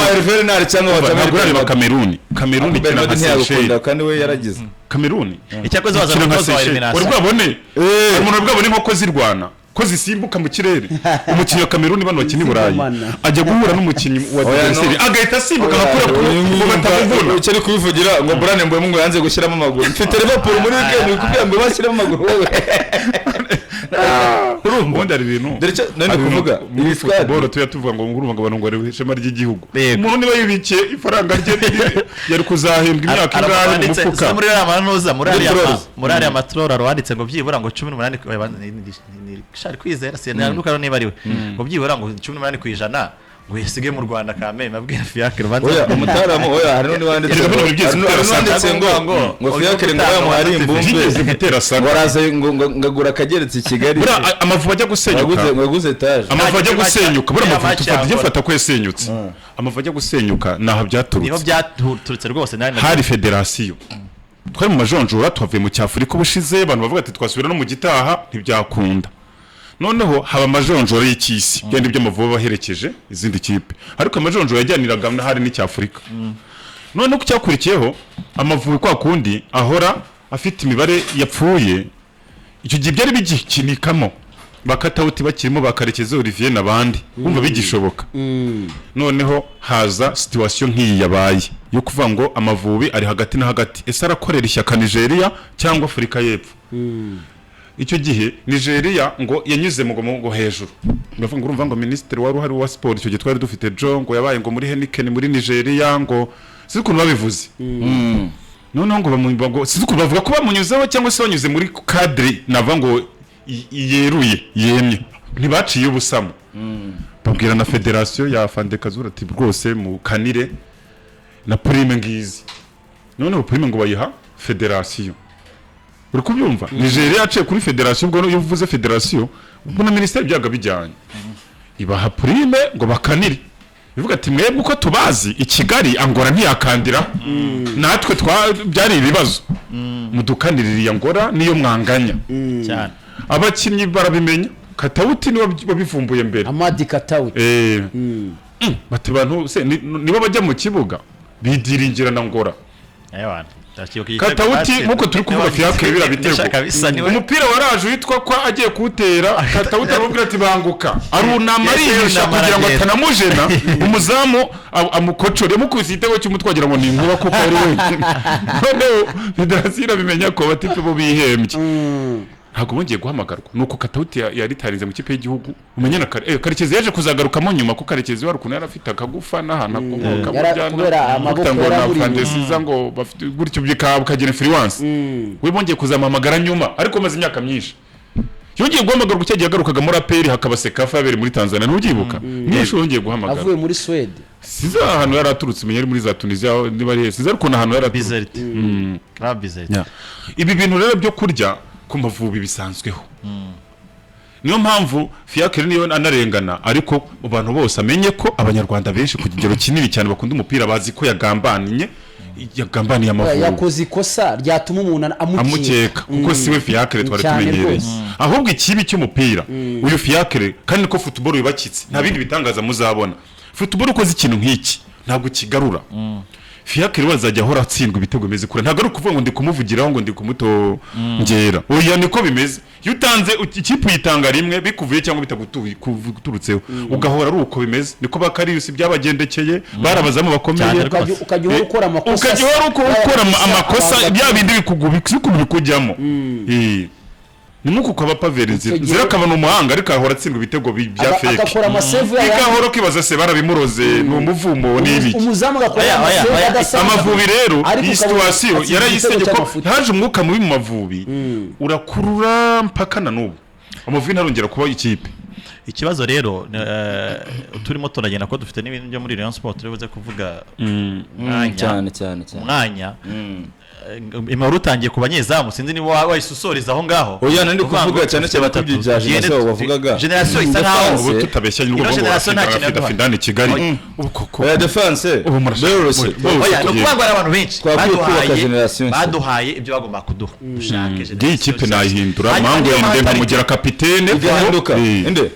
Cameroon cyangwa ntabwo urareba Cameroon ikina nka Seychelles kandi we yaragize Cameroon icyakoze baza umutoza wa elimination urwabone umuntu rwabone inkoko zirwana ko zisimbuka mu kirere umukinnyi wa Cameroon bano bakina i Burayi ajya guhura n'umukinnyi wa Dore agahita asimbuka akakura ko batamuvuna icyo ari kubivugira ngo Burane mboye ngo yanze gushyiramo amaguru mfite Liverpool muri weekend kugira ngo bashyiremo amaguru wowe ubundi ari ibintu none kuvuga iyi football tuvuga ngo ngurumva abantu ngo ari ishema ry'igihugu umuntu niba yubikiye ifaranga rye yari kuzahembwa imyaka ingahe mu mufuka muri ya manuza muri ya matrora rwanditse ngo byibura ngo 18 shari kwizera sinanduka niba ari we ngo byibura ngo 18% ngo yesige mu Rwanda kame mabwira Fiacre banza oya umutaramu oya hari n'undi wanditse ngo Fiacre ngo yamuhari imbumbe zigutera sana waraze ngo ngagura kageretse i Kigali bura amavuba ajya gusenyuka ngaguze etage amavuba ajya gusenyuka bura amavuba tufata ko yasenyutse amavuba ajya gusenyuka naho byaturutse niho byaturutse rwose hari federation twari mu majonjora twavuye mu cyafurika ubushize abantu bavuga ati twasubira no mu gitaha ntibyakunda noneho haba amajonjoro y'ikisi byandi byo mavuba baherekeje izindi kipe ariko amajonjoro yajyaniraga hari n'icyafurika noneho ku cyakurikiyeho amavubi kwa kundi ahora afite imibare yapfuye icyo gihe byari bigikinikamo bakatawuti bakirimo bakarekeza Olivier nabandi bumva bigishoboka noneho haza situation nk'iyi yabaye yo kuvuga ngo amavubi ari hagati na hagati ese arakorera ishyaka Nigeria cyangwa Afurika y'Epfo icyo gihe Nigeria ngo yanyuze mu hejuru ndavuga ngo urumva ngo minister wari uhari wa sport icyo gihe twari dufite Joe ngo yabaye ngo muri Heineken muri Nigeria ngo sikuntu babivuze noneho ngo bamwimba sikuntu bavuga ko bamunyuzeho cyangwa se banyuze muri cadre nava ngo yeruye yemye ntibaciye ubusamo babwira na federation ya Fandekazura ati rwose mu kanire na prime ngizi noneho prime ngo bayiha federation uri kubyumva Nigeria yaciye kuri federation ubwo iyo uvuze federation ubwo na ministeri byaga bijyanye ibaha prime ngo bakanire bivuga ati mwebwe uko tubazi i Kigali Angora ntiyakandira natwe byari ibibazo mudukanirira Angora niyo mwanganya cyane abakinnyi barabimenya Katawuti niwe babivumbuye mbere Amadi Katawuti bati bantu se nibo bajya mu kibuga bidiringira na Angora Katawuti nkuko turi kuvuga Fiacre birabitego umupira waraje witwa kwa agiye kuwutera Katawuti arabwira ati banguka arunama arihisha kugira ngo atanamujena umuzamu amukocore mukubise igitego cy'umutwagira ngo ninkuba kuko ari we noneho federasiyo irabimenya ko batipe bo bihembye ntabwo bongeye guhamagarwa nuko Katawuti yaritarinze mu kipe y'igihugu umenya na Karekezi yaje kuzagarukamo nyuma ko Karekezi wari kunera afite akagufa n'ahantu akomoka kubera amaboko yaraburiza ngo bafite gutyo byikagira influence we bongeye kuzamuhamagara nyuma ariko maze imyaka myinshi yongeye guhamagarwa ucyagiye agarukaga muri APR hakaba Sekafa yabere muri Tanzania ntubyibuka nyinshi yongeye guhamagara avuye muri Sweden siza ahantu yaraturutse menyeri muri za Tunisia niba ari siza ariko ahantu yaraturutse ibi bintu rero byo kurya ku mavubi bisanzweho niyo mpamvu Fiacre niyo anarengana ariko abantu bose amenye ko abanyarwanda benshi ku kigero kinini cyane bakunda umupira bazi ko yagambaniye amavubi yakoze ikosa ryatuma umuntu amukeka kuko siwe Fiacre twari tumenyereye ahubwo ikibi cy'umupira uyu Fiacre kandi niko football yubakitse nta bindi bitangaza muzabona football ukoze ikintu nk'iki ntabwo kigarura Fiacre wazajya ahora atsindwa ibitego bimeze kure ntabwo ari ukuvuga ngo ndi kumuvugiraho ngo ndi kumutongera oya niko bimeze iyo utanze ikipe uyitanga rimwe bikuvuye cyangwa bitaguturutseho ugahora ari uko bimeze niko bakariusi byabagendekeye barabazamo bakomeye ukajya ukora amakosa bya bindi bikujyamo nimuko kwa paveri nzira kabana umuhanga ariko ahora atsindwa ibitego bya fake akakora amasevu ya igahora kibaza se barabimuroze ni umuvumo n'ibiki umuzamu agakora amasevu adasanzwe amavubi rero iyi situation yarayisenge ko haje umwuka mubi mu mavubi urakurura mpaka na n'ubu amavubi ntarongera kuba ikipe ikibazo rero turimo turagenda ko dufite n'ibintu byo muri Rayon Sport turibuze kuvuga cyane umwanya imibare utangiye ku banyezamu sinzi niba wayisusoriza aho ngaho oya nandi kuvuga cyane cyane kubya generation bavugaga generation isa nkaho ubu tutabeshya n'ubwo ngo Fidani Kigali ubu koko ya defense ubu murashaka oya no kubangwa abantu benshi baduhaye ibyo bagomba kuduha dushake generation ikipe nayihindura Mangwende nkamugira kapitene igahinduka inde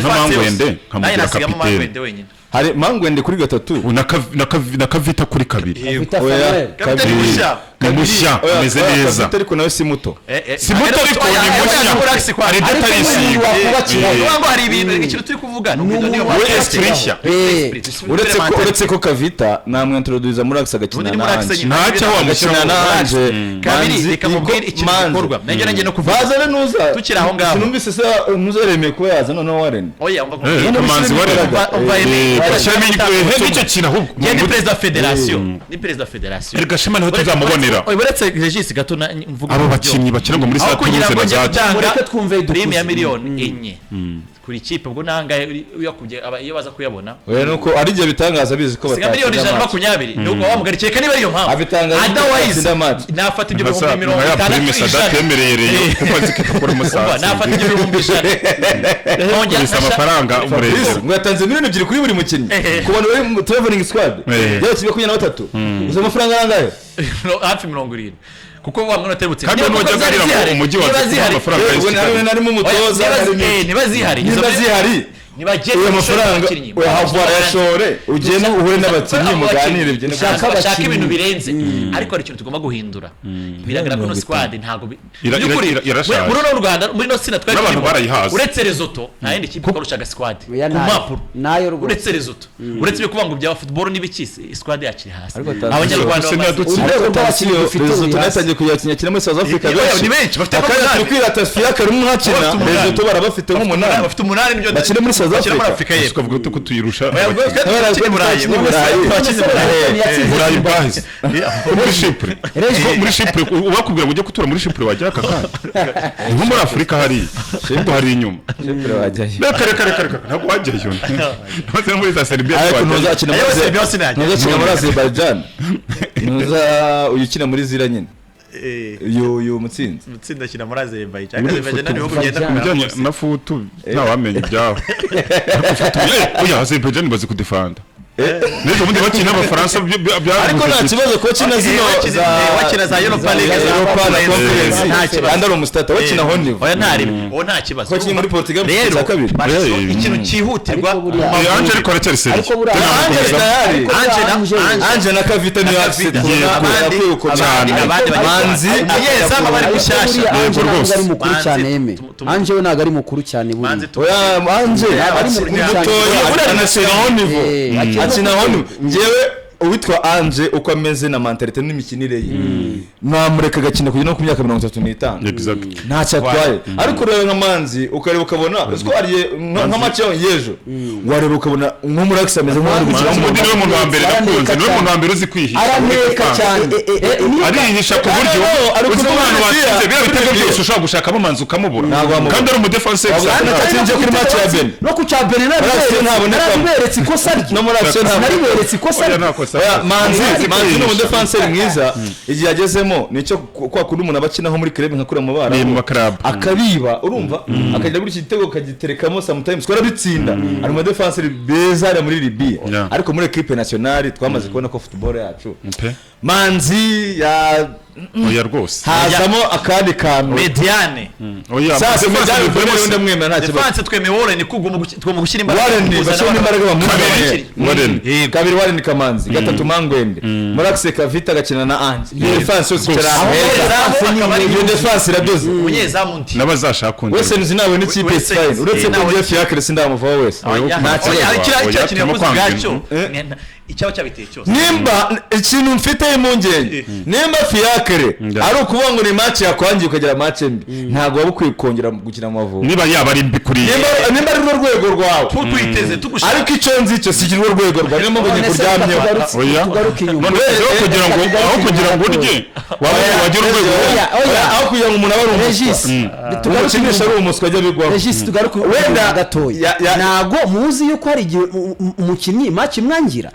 Mangwende nkamugira kapitene hari Mangwende kuri gatatu na Kavita kuri kabiri kabiri mushya ameze neza ariko nawe si muto ariko ni mushya ari detalisi ngo hari ibintu ikintu turi kuvuga uretse ko Kavita namwe introduce muri Axe agakina ntacyo wamushyira nanje kabiri reka mubwire ikintu gikorwa nanjye no kuvuga bazane nuza tukira aho ngaho sinumvise se ntuzeremeye ko yaza noneho Warren oya kamanzi Warren nicyo kintu ahubwo ni perezida federation erega shema niho tuzamubonera uretse Regis gato mvuga abo bakinnyi bakina ngo muri saa turuze na za mureke twumve prime ya miliyoni 4 kuri kipe ubwo nanga yakubye iyo baza kuyabona oya nuko ari giye bitangaza bizi ko batanga miliyoni 120 nuko wamugarikiye kandi bari yo mpamvu otherwise nafata ibyo 160 yemereye kuko azikikora umusaza nafata ibyo 100 ongera amafaranga umurezi ngo yatanze miliyoni 2 kuri buri mukinnyi kubona bari traveling squad yawe kibe 23 uzo amafaranga angahe hafi 70 kuko wamwe naterutse kandi nojya garira mu mujyi wa amafaranga y'isi narimo umutoza niba zihari uyu mafaranga uyahavura yashore ugenda uhure n'abakinnyi muganire bigene bashaka ibintu birenze ariko ari ikintu tugomba guhindura biragaragara ko no squad ntago muri no Rwanda muri no sina twari uretse Lesotho nta yindi kipe ikorushaga squad ku mapuro nayo uretse Lesotho uretse byo kuvuga ngo bya football n'ibikisi squad yakiri hasi abanyarwanda Lesotho natangiye kuyakinyakira muri South Africa ni benshi bafite akanya kwirata Fiaka rumwe hakina Lesotho barabafite nk'umunani bafite umunani nibyo bakire muri South Africa tukavuga ko tuyirusha Burayi bahise muri Chypre ubakubwira ngo ujye gutura muri Chypre wajya kakana nko muri Afrika hari inyuma reka ntabwo wajyayo nose muri za Serbia ntuzakina muri Azerbaijan uyukina muri zira nyine yo Mutsinzi akina muri Azerbaijan niho kugenda mujyanye na futu ntawamenye ibyaho oya Azerbaijan bazi kudefanda Nejo mundi bakina abafaransa ariko nta kibazo ko kina zino wakina za Europa League kandi ari umustata wakina honi oya nta kibazo ko kina muri Portugal cya kabiri ikintu cyihutirwa Angel ariko aracyari seri Angel na Kavita ni accident abandi manzi yeza bari gushasha rwose ari mukuru cyane eme Angel we naga ari mukuru cyane buri oya Angel ari mukuru cyane buri na seri niveau akina hano ngewe uwitwa Anje uko ameze na mentalite n'imikinire ye namureka gakina kugera no ku myaka 35 ntacyo atwaye ariko rero nka Manzi ukareba ukabona uko ari nka match yejo wareba ukabona nko muri Axe ameze nk'aho umudiri w'umuntu wa mbere nakunze niwe muntu wa mbere uzi kwihisha araneka cyane arihisha ku buryo uzi abantu batsinze bya bitego byose ushaka gushakamo Manzi ukamubura kandi ari umudefense atsinze kuri match ya Ben no ku cha Ben nariberetse ikosa no muri Axe nariberetse ikosa Manzi ni umudefenseur mwiza igihe agezemo nicyo kwa kundi umuntu abakinaho muri club nka kuri amabara akabiba urumva akajya muri igitego kagiterekamo sometimes ko arabitsinda ari umudefenseur beza ari muri Libya ariko muri equipe nationale twamaze kubona ko football yacu Manzi oya rwose hazamo akandi kantu mediane oya sasa mediane bwende mwemera nta kibazo defense tweme Warren kuguma gushyira imbaraga Warren bashyira imbaraga bamuri kabiri Warren Kamanzi gatatu Mangwende muri Axe Kavita gakina na Anje defense yose cyara iyo defense iradoze umunyezamu ndi nabazashaka undi wese nzinawe n'ikipe fine uretse ko Jeff Yakre sindamuvaho wese nta kibazo kintu yakoze bwacyo icyaho cyabiteye cyose nimba ikintu mfite impungenge nimba Fiakre Fiacre ari ukuvuga ngo ni match yakwangiye ukagira match mbi ntago waba ukwiye kongera gukina mu Mavubi niba yaba ari mbi kuri nimba ari rwego rwawe twiteze tugushaka ariko icyo nzi cyo si rwego rwawe niyo mpamvu nyikuryamyeho tugaruka inyuma aho kugira ngo urye wagira urwego aho kugira ngo umuntu abe ari Regis umukinisha ari umuswa ajya bigwaho Regis tugaruka wenda gatoya ntago muzi yuko hari igihe umukinnyi match mwangira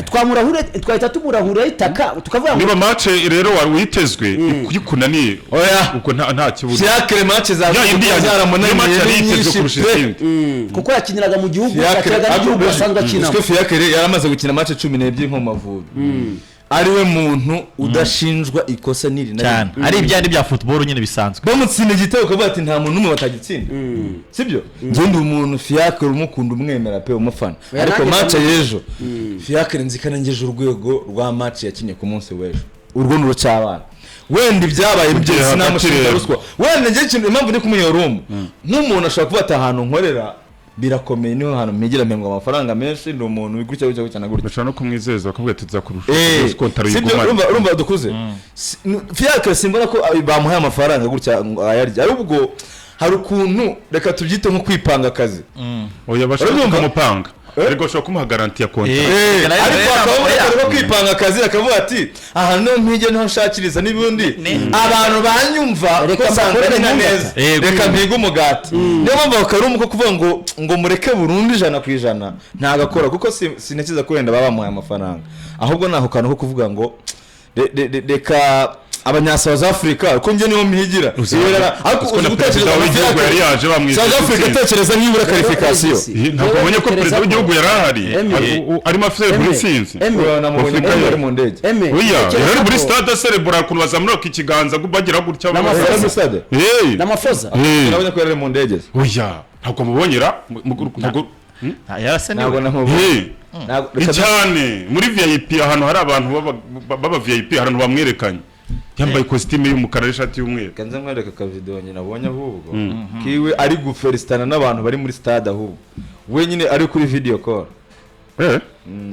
twamurahure twahita tumurahura itaka tukavuga ngo niba match rero wari witezwe kuyikunaniye uko nta kibuza Fiacre match zaramunaniye kuko yakiniraga mu gihugu yakiraga n'igihugu asanzwe akina Fiacre yaramaze gukina match 12 nko Mavubi ariwe muntu udashinjwa ikosa niri na cyane ari ibyandi bya football nyine bisanzwe bamutsinda igitego kavuga ati nta muntu numwe batagitsinda sibyo ngende umuntu Fiacre umukunda umwemera pe umufana ariko match yejo Fiacre nzikanangeje urwego rwa match yakinye ku munsi w'ejo urwo nuro cyabana wenda ibyabaye bye sinamushinga ruswa wenda ngiye kintu impamvu ni kumuyoromo nk'umuntu ashaka kuba atahantu nkorera birakomeye niho hano mpigira mpembwa amafaranga menshi ndi umuntu wigurya cyane gutya bashaka no kumwizeza bakabwira tuzakurusha kontaro y'igumana urumva dukuze Fiacre simbona ko bamuhaye amafaranga gutya ayarya arubwo hari ukuntu reka tubyite nko kwipanga akazi oya bashaka kumupanga ariko ushobora kumuha garanti ya kontaro ariko akaba kwipanga akazi akavuga ati aha no mpige nto nshakiriza n'ubundi abantu banyumva ko sangana neza reka mpiga umugati niyo mpamvu bakarumu ko kuvuga ngo mureke burundu 100% ntagakora kuko sinakiza ko wenda babamuhaye amafaranga ahubwo naho kantu ko kuvuga ngo reka South Africa uko nje niho mihigira ariko ugutekereza w'igihugu yari yaje bamwise South Africa tekereza nk'ibura qualification ntabwo ubonye ko perezida w'igihugu yarahari arimo afite burisinzi namubonye ari mu ndege oya yari muri stade celebra kuntu bazamuroka ikiganza bagira gutya muri stade n'amafoza urabona ko yari mu ndege oya ntabwo mubonyera yarase ntabwo namubonye cyane muri VIP ahantu hari abantu baba VIP ahantu bamwerekanye yambaye costume y'umukara n'ishati y'umweru kanze mwereka ka video nyina nabonye ahubwo kiwe ari guferistana n'abantu bari muri stade ahubwo we nyine ari kuri video call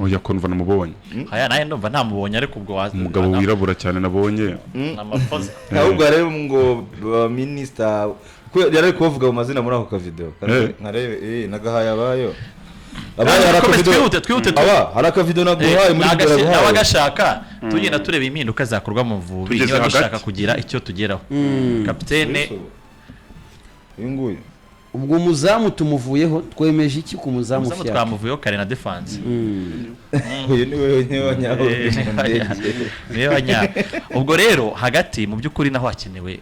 oya konva namubonye aya naye ndumva ntamubonye ariko ubwo wazi umugabo wirabura cyane nabonye n'amafoza ahubwo rero ngo minister ko yari kuvuga mu mazina muri ako ka video nkarebe nagahaya abayo twihute haraka video naguhaye muri video abagashaka tugenda tureba impinduka zakorwa mu Vubi niba dushaka kugira icyo tugeraho kapitene inguye ubwo umuzamu tumuvuyeho twemeje iki ku muzamu Fiacre twamuvuyeho kare na defense uyu niwe wanya ubwo rero hagati mu by'ukuri naho hakenewe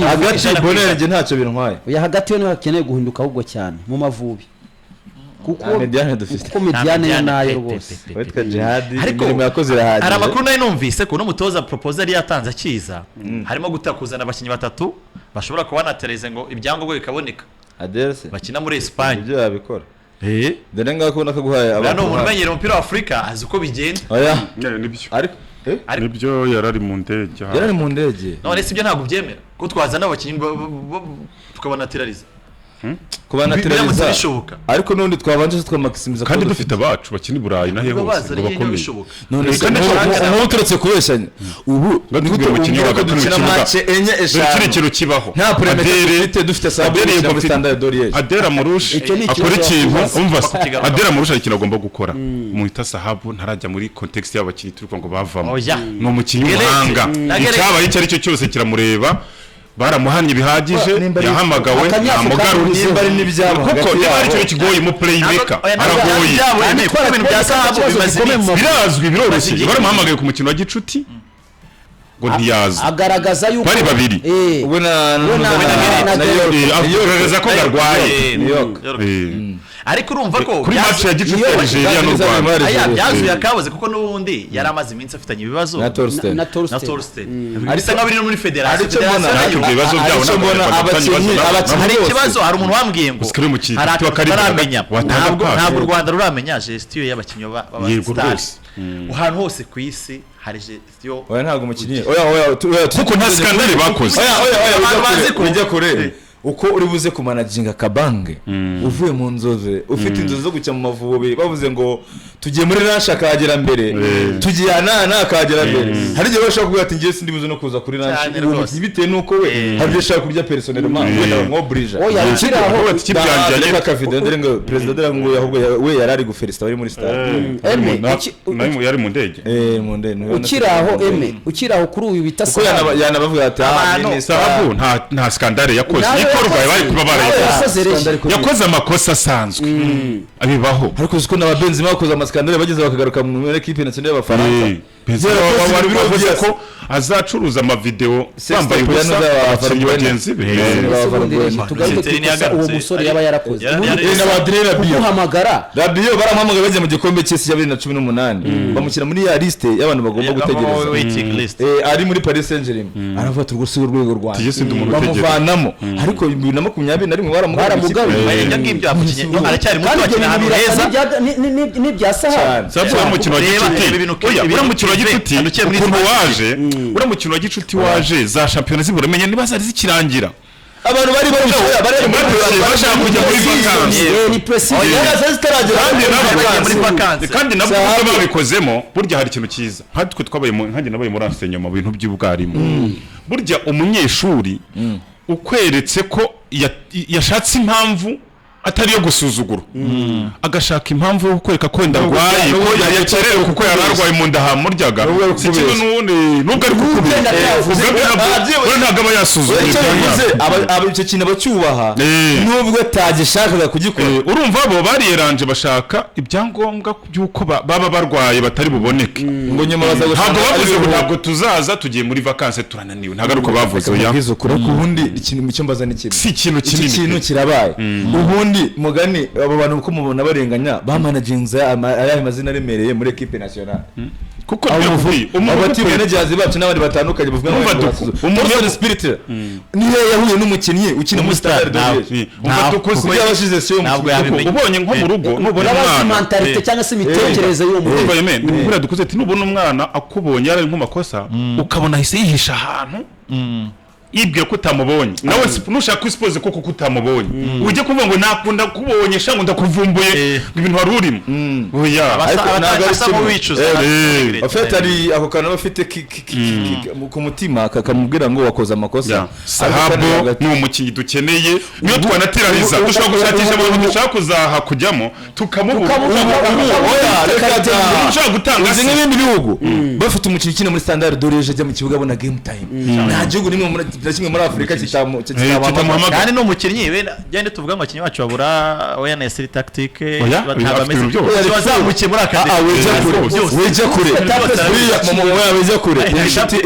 hagati bonenge ntacyo bintwaye oya hagati yo niho hakeneye guhinduka ahubwo cyane mu Mavubi kuko mediane dufite kuko mediane nayo rwose witwa Jihad imirimo yakoze irahagije hari amakuru nayo numvise ko n'umutoza proposal yatanze akiza harimo gutakuzana abakinnyi batatu bashobora kubana Tereze ngo ibyangombwa bikaboneka Aderse bakina muri Espagne ibyo yabikora dore ngako nakaguhaye abantu umuntu umenyera umupira wa Afrika azi uko bigenda oya nibyo ariko nibyo yarari mu ndege yarari mu ndege none sibyo ntabwo byemera ko twazana abakinnyi tukabana Tereze kubana Tereza ariko nundi twabanje twamakisimiza kandi dufite abacu bakina i Burayi nahe hose ngo bakomeye none ubu turetse kubeshanya ubu nigute umukinnyi wa gatatu mu match enye eshanu kiri kiro kibaho nta premier dufite sabere ya standard Dore Adera Murush akora ikintu umva Adera Murush ari kinagomba gukora muhita sahabu ntarajya muri context y'abakinnyi turi ngo bavamo no umukinnyi w'umuhanga icyabaye icyo ari cyo cyose kiramureba baramuhanye bihagije yahamagawe namugarura nimba ari n'ibyabo kuko niba ari cyo kigoye mu playmaker aragoye kuko ibintu bya sahabu bimaze birazwi biroroshye baramuhamagaye ku mukino wa gicuti ngo ntiyaza agaragaza yuko bari babiri we na agaragaza ko garwaye ariko urumva ko kuri match ya gicuti Nigeria no Rwanda byazuye akaboze kuko nubundi yari amaze iminsi afitanye ibibazo na Torsten bisa nka biri muri federation ibibazo byabo hari ikibazo hari umuntu wambwiye ngo haramenya ntabwo u Rwanda ruramenya gestion y'abakinnyi b'abastars ahantu hose ku isi hari gestion oya ntabwo umukinnyi oya kuko nta skandale bakoze oya ujya kure uko uri buze kumanaginga kabange uvuye mu nzoze ufite inzozi zo gucya mu Mavubi bavuze ngo tugiye muri Ranch akagera mbere tugiye akagera mbere hari igihe bashaka kuvuga ati ngiye sindi buze no kuza kuri Ranch bitewe nuko we hari bishaka kurya personnellement wenda nkobrija yakiraho kibyanjye akavideo ndere ngo president ndere ngo ahubwo we yarari guferista bari muri stade nayo yari mu ndege mu ndege ukiraho kuri uyu bita ko yanabavuga ati Sahabu nta skandale yakoze ikorwa bari kuba barayikoze yakoze amakosa asanzwe abibaho ariko uko n'ababenzi bakoze amaskandale bageze bakagaruka mu equipe nationale y'Abafaransa bari bavuze ko azacuruza amavideo bambaye ubusa abakinnyi bagenzi be uwo musore yaba yarakoze n'abadrera guhamagara radio baramuhamagaye bagiye mu gikombe cy'isi ya 2018 bamushyira muri ya liste y'abantu bagomba gutegereza ari muri Paris Saint-Germain aravuga ati urwo rwego rwanda bamuvanamo ariko 2020 baramugaruye ngibyo amukinye aracyari muto akina hano heza ni bya Sahara sabwa umukino wa gicuti ukuntu waje uramukino wa gicuti waje za champions ziburamenye niba zari zikirangira abantu bari bashaka kujya muri vacances ni president kandi nabwo babikozemo burya hari ikintu cyiza nkatwe twabaye nkanjye nabaye muri enseignement mu bintu by'ubwarimu burya umunyeshuri ukweretse ko yashatse impamvu atari yo gusuzugura agashaka impamvu yo kwereka ko ndarwaye ko yari yakerewe kuko yari arwaye mu nda hamuryaga si kimwe n'ubundi nubwo ari kukubwira ubwo ntabwo aba yasuzugura icyo kintu abacyubaha nubwo atagishakaga kugikora urumva bo bariyeranje bashaka ibyangombwa by'uko baba barwaye batari buboneke ngo nyuma ntabwo bavuze ngo ntabwo tuzaza tugiye muri vacances turananiwe ntabwo ari uko bavuze oya ubundi ikintu mu cyombaza n'ikintu si ikintu kinini ikintu kirabaye ubundi mugani abo bantu uko mubona barenganya bamanaginze ayahe mazina aremereye muri equipe nationale kuko abati managers bacu n'abandi batandukanye bavuga ngo umuntu spirit niyo yahuye n'umukinnyi ukina muri Stade Dore ntabwo yabashize siyo ubonye nko mu rugo nubona umwana mentalite cyangwa se imitekerereze y'uwo muntu ubwo dukuze ati nubona umwana akubonye yari nk'amakosa ukabona hise yihisha ahantu ibwira ko utamubonye nawe nushaka kwisipoze koko kutamubonye ujye kuvuga ngo nakunda kubonye shango ndakuvumbuye ibintu wari urimo oya abasaba wicuza afite ari ako kana bafite ku mutima kakamubwira ngo wakoze amakosa Sahabu ni umukinyi dukeneye niyo twanatirariza dushobora gushakisha abantu dushaka kuzaha kujyamo tukamubura dushobora gutanga n'ibindi bihugu bafite umukinyi ukina muri Standard Dore ajya mu kibuga abona game time nta gihugu nimwe muri Afrika kitamuhamagara kandi no mukinnyi we gende tuvuga ngo abakinnyi bacu babura awareness tactique batabameze bazamukiye muri akademi weje kure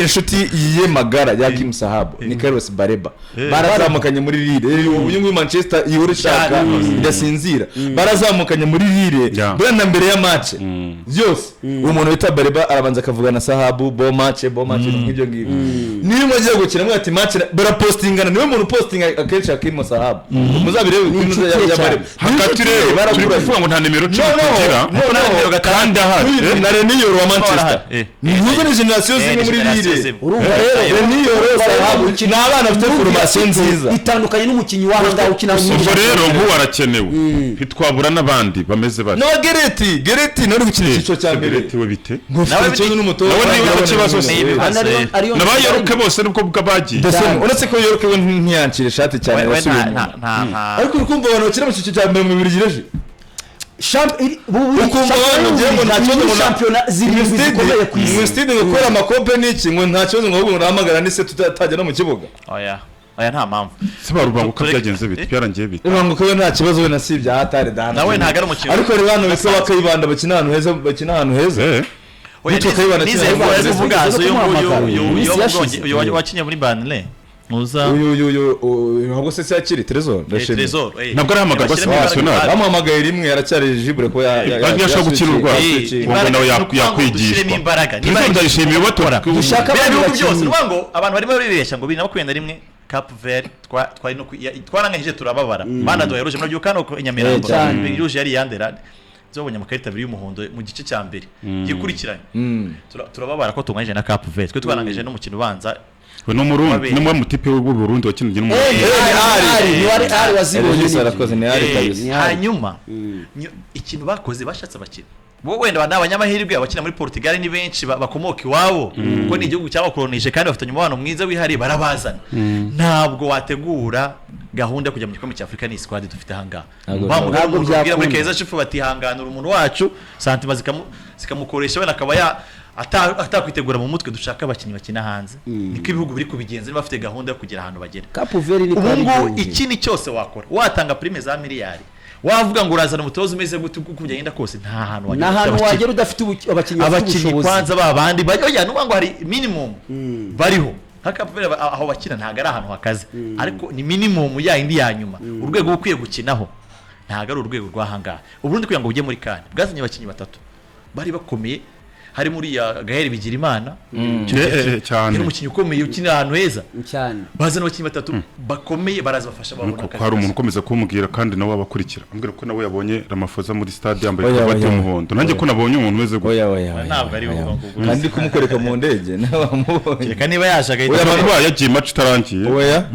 inshuti yiye magara ya Kim Sahabu ni Carlos Bareba barazamukanye muri Lille uyu muri Manchester yorishaka ndasinzira barazamukanye muri Lille bwana mbere ya match byose umuntu wita Bareba arabanza akavugana Sahabu bo match n'ibyo ngibyo niyo mwagiye gukina mwati match barapostingana niwe muntu postinga akenshi akimo Sahabu muzabirebe kwino ya Bareba hakati rero barakuvuga ngo nta nimero 10 kugira kandi ahari na Reniyo wa Manchester ni ni generation zimwe muri Lille urumva rero Reniyo Sahabu ni abana bafite formation nziza itandukanye n'umukinyi wahanga ukina mu rero ngo arakenewe hitwabura nabandi bameze bati no Gereti nari gukina ico cya mbere Gereti we bite nawe bityo n'umutoza nawe ni ikibazo nabayoruke bose nubwo bwabagiye uretse ko yorokewe ntiyancire shati cyane ariko urukumva abantu bakina mu cyiciro cya mbere mu Birigiraje shampiyona zirindwi zikomeye ku isi mu stade gukora amakope n'iki ngo nta kibazo ngo ahubwo nahamagara n'ise tutajya no mu kibuga oya nta mpamvu sibarubanguka byagenze bite byarangiye bite rubanguka we nta kibazo we nasibye ahatari dana nawe ntaga ari umukino ariko rero bano bise bakayibanda bakina ahantu heza uyu wakinye muri Burnley muza ahubwo se cyakiri Trezor nabwo arahamagara national bamuhamagaye rimwe yaracyari jibre ko yashaka gukirurwa ubwo nawe yakwigishwa Trezor ndayishimiye batora dushaka abantu byose ngo abantu barimo bibeshya ngo 2021 Cap Vert twari no twarangeje turababara bana doheruje muri Yukano ko Nyamirambo iruje yari yandera zobonye amakarita abiri y'umuhondo mu gice cya mbere gikurikiranye turababara ko tunganyije na Cap Vert twe twarangeje no mukino ubanza we no murundi no mu mutipe w'u Burundi wakinye mu ari wazibonye sarakoze ni ari kabisa hanyuma ikintu bakoze bashatse bakina bo wenda n'abanyamahirwe abakina muri Portugal ni benshi bakomoka iwabo kuko ni igihugu cyabakolonije kandi bafitanye umubano mwiza wihariye barabazana ntabwo wategura gahunda kujya mu gikombe cya Afrika ni squad dufite hanga ntabwo byabwira muri Keza Chifu batihanganura umuntu wacu santima zikamukoresha we nakaba atakwitegura mu mutwe dushaka abakinnyi bakina hanze niko ibihugu biri kubigenza bafite gahunda yo kugira ahantu bagera Cape Verde ni ubu ikindi cyose wakora watanga prime za miliyari wavuga ngo urazana umutoza umeze gute kujya yenda kose nta hantu wagera udafite abakinnyi kwanza babandi bajya nuba ngo hari minimum bariho hakapera aho bakina ntago ari ahantu hakaze ariko ni minimum ya indi ya nyuma urwego ukwiye gukinaho ntago ari urwego rwahanga uburundi kugira ngo ujye muri kane bwazanye abakinnyi batatu bari bakomeye hari muri ya Gaël Bigirimana cyane umukinnyi ukomeye ukina ahantu heza cyane bazana abakinnyi batatu bakomeye baraza bafasha babona ko hari umuntu ukomeza kumubwira kandi nawe abakurikira ambwira ko nawe yabonye Ramaphosa muri stade yambaye ikoti y'umuhondo nanjye ko nabonye umuntu weze ntabwo ari uwo kandi kumukoreka mu ndege n'abamubonye reka niba yashaka abantu bayagiye match itarangiye oya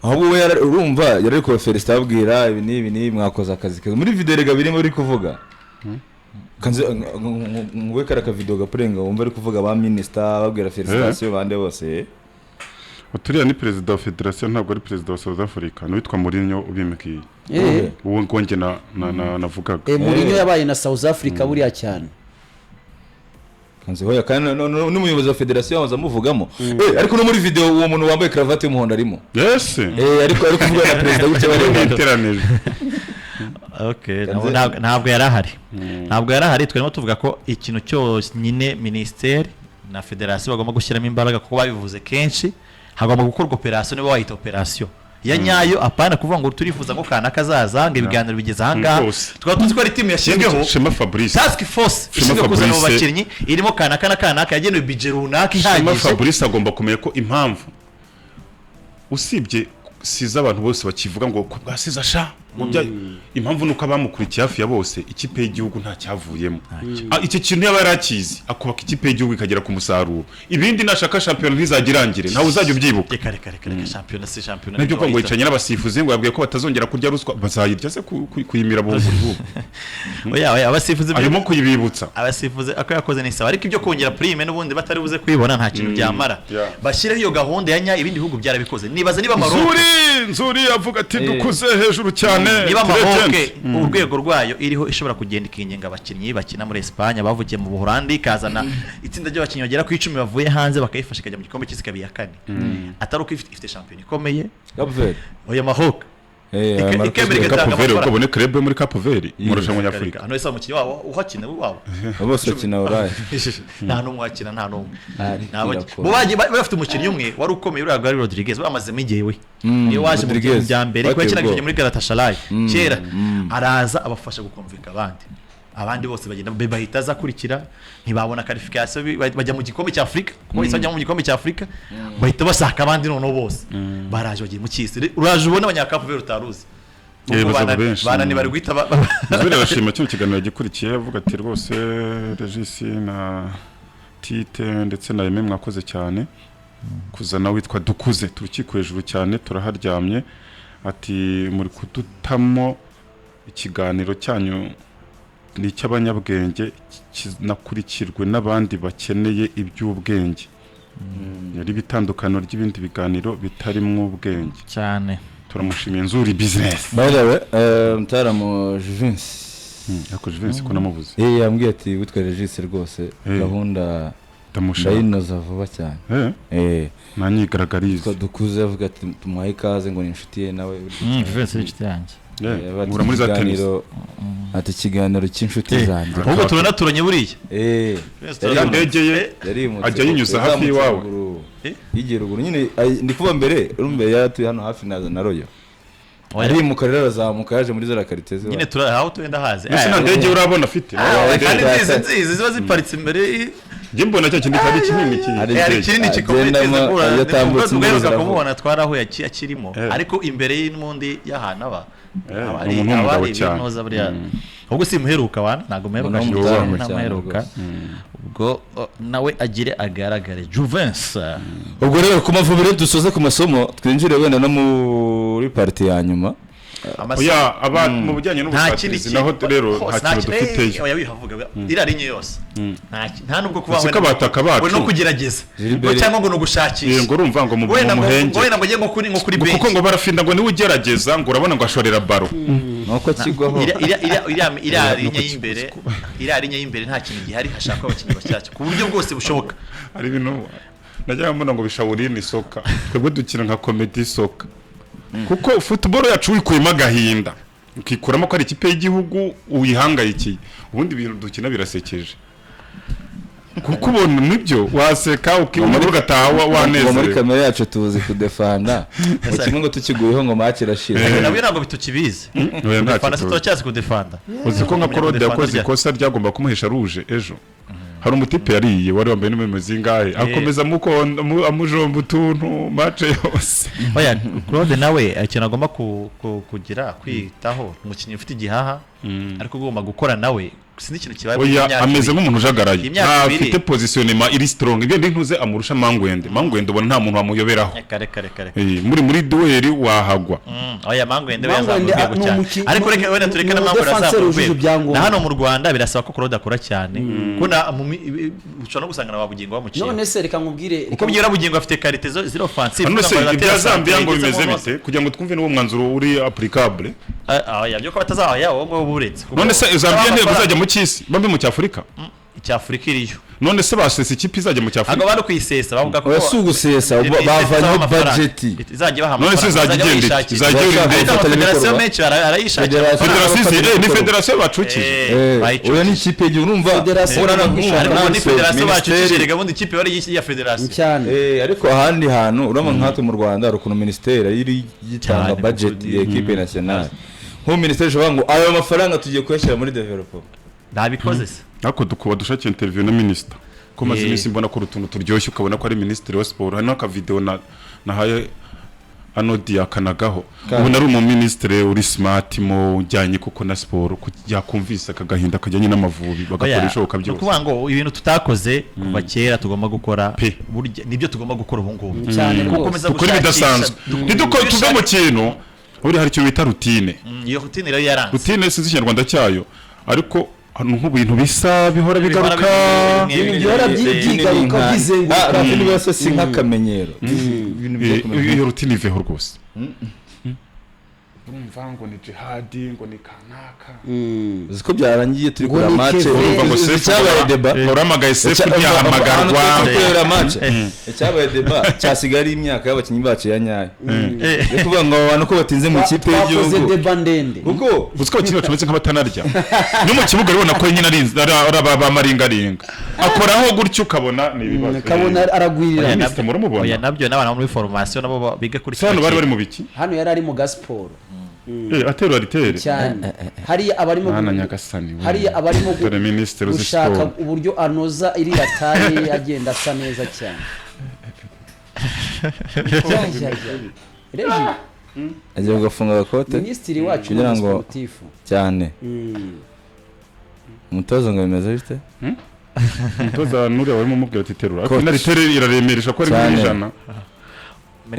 ahubwo we urumva yari ko Felicite abwira ibi nibi mwakoze akazi keza muri video rega birimo uri kuvuga kanze ngwe karaka video gapurenga wumva ari kuvuga ba minister babwira felicitation bande bose Uturiya ni president wa federation ntabwo ari president wa South Africa n'uwitwa Mourinho ubimikiye uwo ngonge navugaga Mourinho yabaye na South Africa buriya cyane kanze hoya kandi n'umuyobozi wa federation waza muvugamo ariko no muri video uwo muntu wambaye cravate y'umuhondo arimo yes ariko kuvuga na president gutya bari iteranije Okay, ntabwo yarahari tweremo tuvuga ko ikintu cyose nyine ministeri na federation bagomba gushyiramo imbaraga kuko babivuze kenshi hagomba gukorwa operation niba wayita operation ya nyayo apana kuvuga ngo turifuza ngo kana kazaza ngo ibiganiro bigeze ahangaha twaba tuzi ko ari team yashyizweho Shema Fabrice task force ishinzwe kuzana abo bakinnyi irimo kana yagenewe budget runaka ihagije Shema Fabrice agomba kumenya ko impamvu usibye siza abantu bose bakivuga ngo bwasiza sha impamvu nuko abamukurikiye hafi ya bose ikipe y'igihugu nta cyavuyemo icyo kintu yaba yarakizi akubaka ikipe y'igihugu ikagera ku musaruro ibindi nashaka champion ntizagirangire nawe uzajya ubyibuka reka champion si champion nabyo ko ngo yicanye n'abasifuzi ngo yabwiye ko batazongera kurya ruswa bazayirya se kuyimira bo oya abasifuzi arimo kuyibibutsa abasifuzi ako yakoze ni sawa ariko ibyo kongera prime n'ubundi batari buze kwibona nta kintu byamara bashireho iyo gahunda ya nya ibindi bihugu byarabikoze nibaza niba Nzuri avuga ati dukuze hejuru cyane niba Maroke urwego rwayo iriho ishobora kugenda ikinyenga abakinnyi bakina muri Espagne bavugiye mu Buholandi kazana itsinda ry'abakinnyi bagera ku 10 bavuye hanze bakayifasha kujya mu gikombe cy'isi kabi ya kane ataruko ifite champion ikomeye Cape Verde oya Maroke Cape Verde uko bone club muri Cape Verde mu rushanwa nyafrika hano esa umukinnyi wabo uhakina wabo bose bakina oraye nta numwe wakina nta numwe bo bagiye bafite umukinnyi umwe wari ukomeye uri Agari Rodriguez bamaze migiye we niyo waje mu gihe bya mbere ko yakinaga muri Galatasaray kera araza abafasha gukomvika abandi bose bagenda bahita zakurikira ntibabona qualification bajya mu gikombe cya Afrika kuko isajya mu gikombe cya Afrika bahita basaka abandi none bose baraje bagiye mu cyisi uraje ubona abanyakapu Verde utaruzi banani bari guhita Nzuri bashima cyo kiganiro gikurikiye avuga ati rwose Regis na Tite ndetse na Aime mwakoze cyane kuzana witwa dukuze turukiko hejuru cyane turaharyamye ati muri kudutamo ikiganiro cyanyu ni cy'abanyabwenge kinakurikirwe n'abandi bakeneye iby'ubwenge yari bitandukano ry'ibindi biganiro bitarimo ubwenge cyane turamushimiye Nzuri business by the way mutaramu Jivency yako Jivency ko namuvuze yambwiye ati witwa Regis rwose gahunda ndayinoza vuba cyane nanyigaragariza dukuze avuga ati tumuhaye ikaze ngo ni inshuti ye nawe Jivency inshuti yanjye ura muri za tennis ati ikiganiro cy'inshuti zanjye ahubwo turanaturanye buriya ndegeye ajya yinyuza hafi iwawe yigiye ruguru nyine ndi kuva mbere urumbe yatuye hano hafi na Royo ari mu karere arazamuka yaje muri za kariteze nyine aho tuenda haze ese ndege urabona afite kandi nzizi ziba ziparitse imbere njye mbona cyo kindi kari kinini ari kinini kikometeza kura yatambutse neza kumubona twaraho yakirimo ariko imbere y'inmundi yahana aba abari ibinoza buriya ubwo simuheruka wana ntago muheruka namuheruka ngo nawe agire agaragare Juventus. Ubwo rero ku Mavubi dusoze ku masomo twinjire wenda no muri party ya nyuma. Oya abantu mu bijyanye n'ubusatirizi naho rero nta kintu dufiteyo. Oya wihavuga irarinye yose. Nta nubwo kuba we bataka bacu no kugerageza cyangwa ngo no gushakisha. Ngo urumva ngo mu muhenge. Wenda ngo ngiye ngo kuri bench. Kuko ngo barafinda ngo niwe ugerageza ngo urabona ngo ashorera baro. Nuko kigwaho. Irarinye y'imbere nta kintu gihari hashaka abakinnyi bashyashya ku buryo bwose bushoboka. Ari ibintu najya mbona ngo bishawurine soka. Twebwe dukina nka comedy soka. Kuko football yacu wikuyemo agahinda ukikuramo ko ari ikipe y'igihugu uyihangayikiye ubundi ibintu dukina birasekeje kuko ubona nibyo waseka ukibona ugataha wanezerewe muri kamera yacu tuzi kudefanda kimwe ngo tukiguyeho ngo match irashira nabyo ntabwo bitukibizi defanda tutacyazi kudefanda uzi ko nka Claude yakoze ikosa ryagomba kumuhesha rouge ejo hari umutipe yariye wari wambaye n'imemezi ngahe akomeza amujomba utuntu match yose. Oya Claude nawe ikintu agomba kugira kwitaho umukinnyi ufite igihaha ariko ugomba gukora nawe sinzi ikintu kibaye. Oya ameze nk'umuntu ujagaraye afite positionnement iri strong ibyo ntuze amurusha Mangwende ubona nta muntu wamuyoberaho kare muri duel wahagwa. Oya Mangwende yazamuye cyane ariko reka wenda tureke na Mangwende azamuye na hano mu Rwanda birasaba ko Claude akora cyane kuna ushobora no gusanga ababugingo bamuciye. None se reka nkubwire uko byira bugingo afite qualité zero offensive ibya Zambia ngo bimeze bite kugira ngo twumve n'uwo mwanzuro uri applicable. Oya byo ko batazahaya wowe buretse. None se Zambia ntego uzajya mu cyisi bambe mu cy'Afurika icy'Afurika iriyo. None se basese ikipe izajya mu cy'Afurika agaba no kuyisesa bavuga ko basugusesa bavanye budget izajya baha. None se izajya federation menshi arayishakira ni federation bacukije oya ni ikipe urumva ariko ni federation bacukije rega bundi ikipe bari ya federation cyane ariko ahandi hantu uramo nkatwe mu Rwanda hari ukuntu ministeri iri gitanga budget ya equipe nationale nko ministeri ishobora ngo ayo mafaranga tugiye kuyashyira muri development nabikoze se nako dukuba dushaka interview na minister ko maze iminsi mbona ko rutuntu turyoshye ukabona ko ari minister wa sport hano aka video na haye anodi akanagaho ubu nari mu ministre uri smart mu ujyanye kuko na sport yakumvise akagahinda kajyanye n'Amavubi bagakoresha ukabyose kuvuga ngo ibintu tutakoze kuva kera tugomba gukora burya nibyo tugomba gukora ubu ngubu cyane gukomeza gushakisha bidasanzwe niduko tuve mu kintu uri hari cyo bita routine iyo routine rero yaranze routine sinzi Kinyarwanda cyayo ariko nk'ubintu bisa bihora bigaruka bihora byigaruka bizenguruka ibintu byose si nk'akamenyero iyo routine iveho rwose urumva ngo ni jihadi ngo ni kanaka uziko byarangiye turi kuri match urumva ngo cyabaye deba uramagaye sefu yahamagarwa kuri match cyabaye deba cyasigara imyaka y'abakinnyi bacu ya nyayo yo kuvuga ngo abantu ko batinze mu kipe y'igihugu bakoze deba ndende kuko uziko abakinnyi bacometse nk'abatanarya no mu kibuga ribona ko nyine ari bamaringaringa akoraho gutyo ukabona ni ibibazo kabona aragwirira oya nabyo n'abantu muri formation nabo biga kuri hano bari mu biki hano yari ari mu gasport atero aritere cyane hari abarimo gushaka uburyo anoza iri yataye agenda asa neza cyane Reji agiye gufunga gakote ministiri wacu kugira ngo cyane umutozo ngo bimeze bite umutoza nuri warimo mubwira ati terura ariko naritere iraremeresha ko ari muri ijana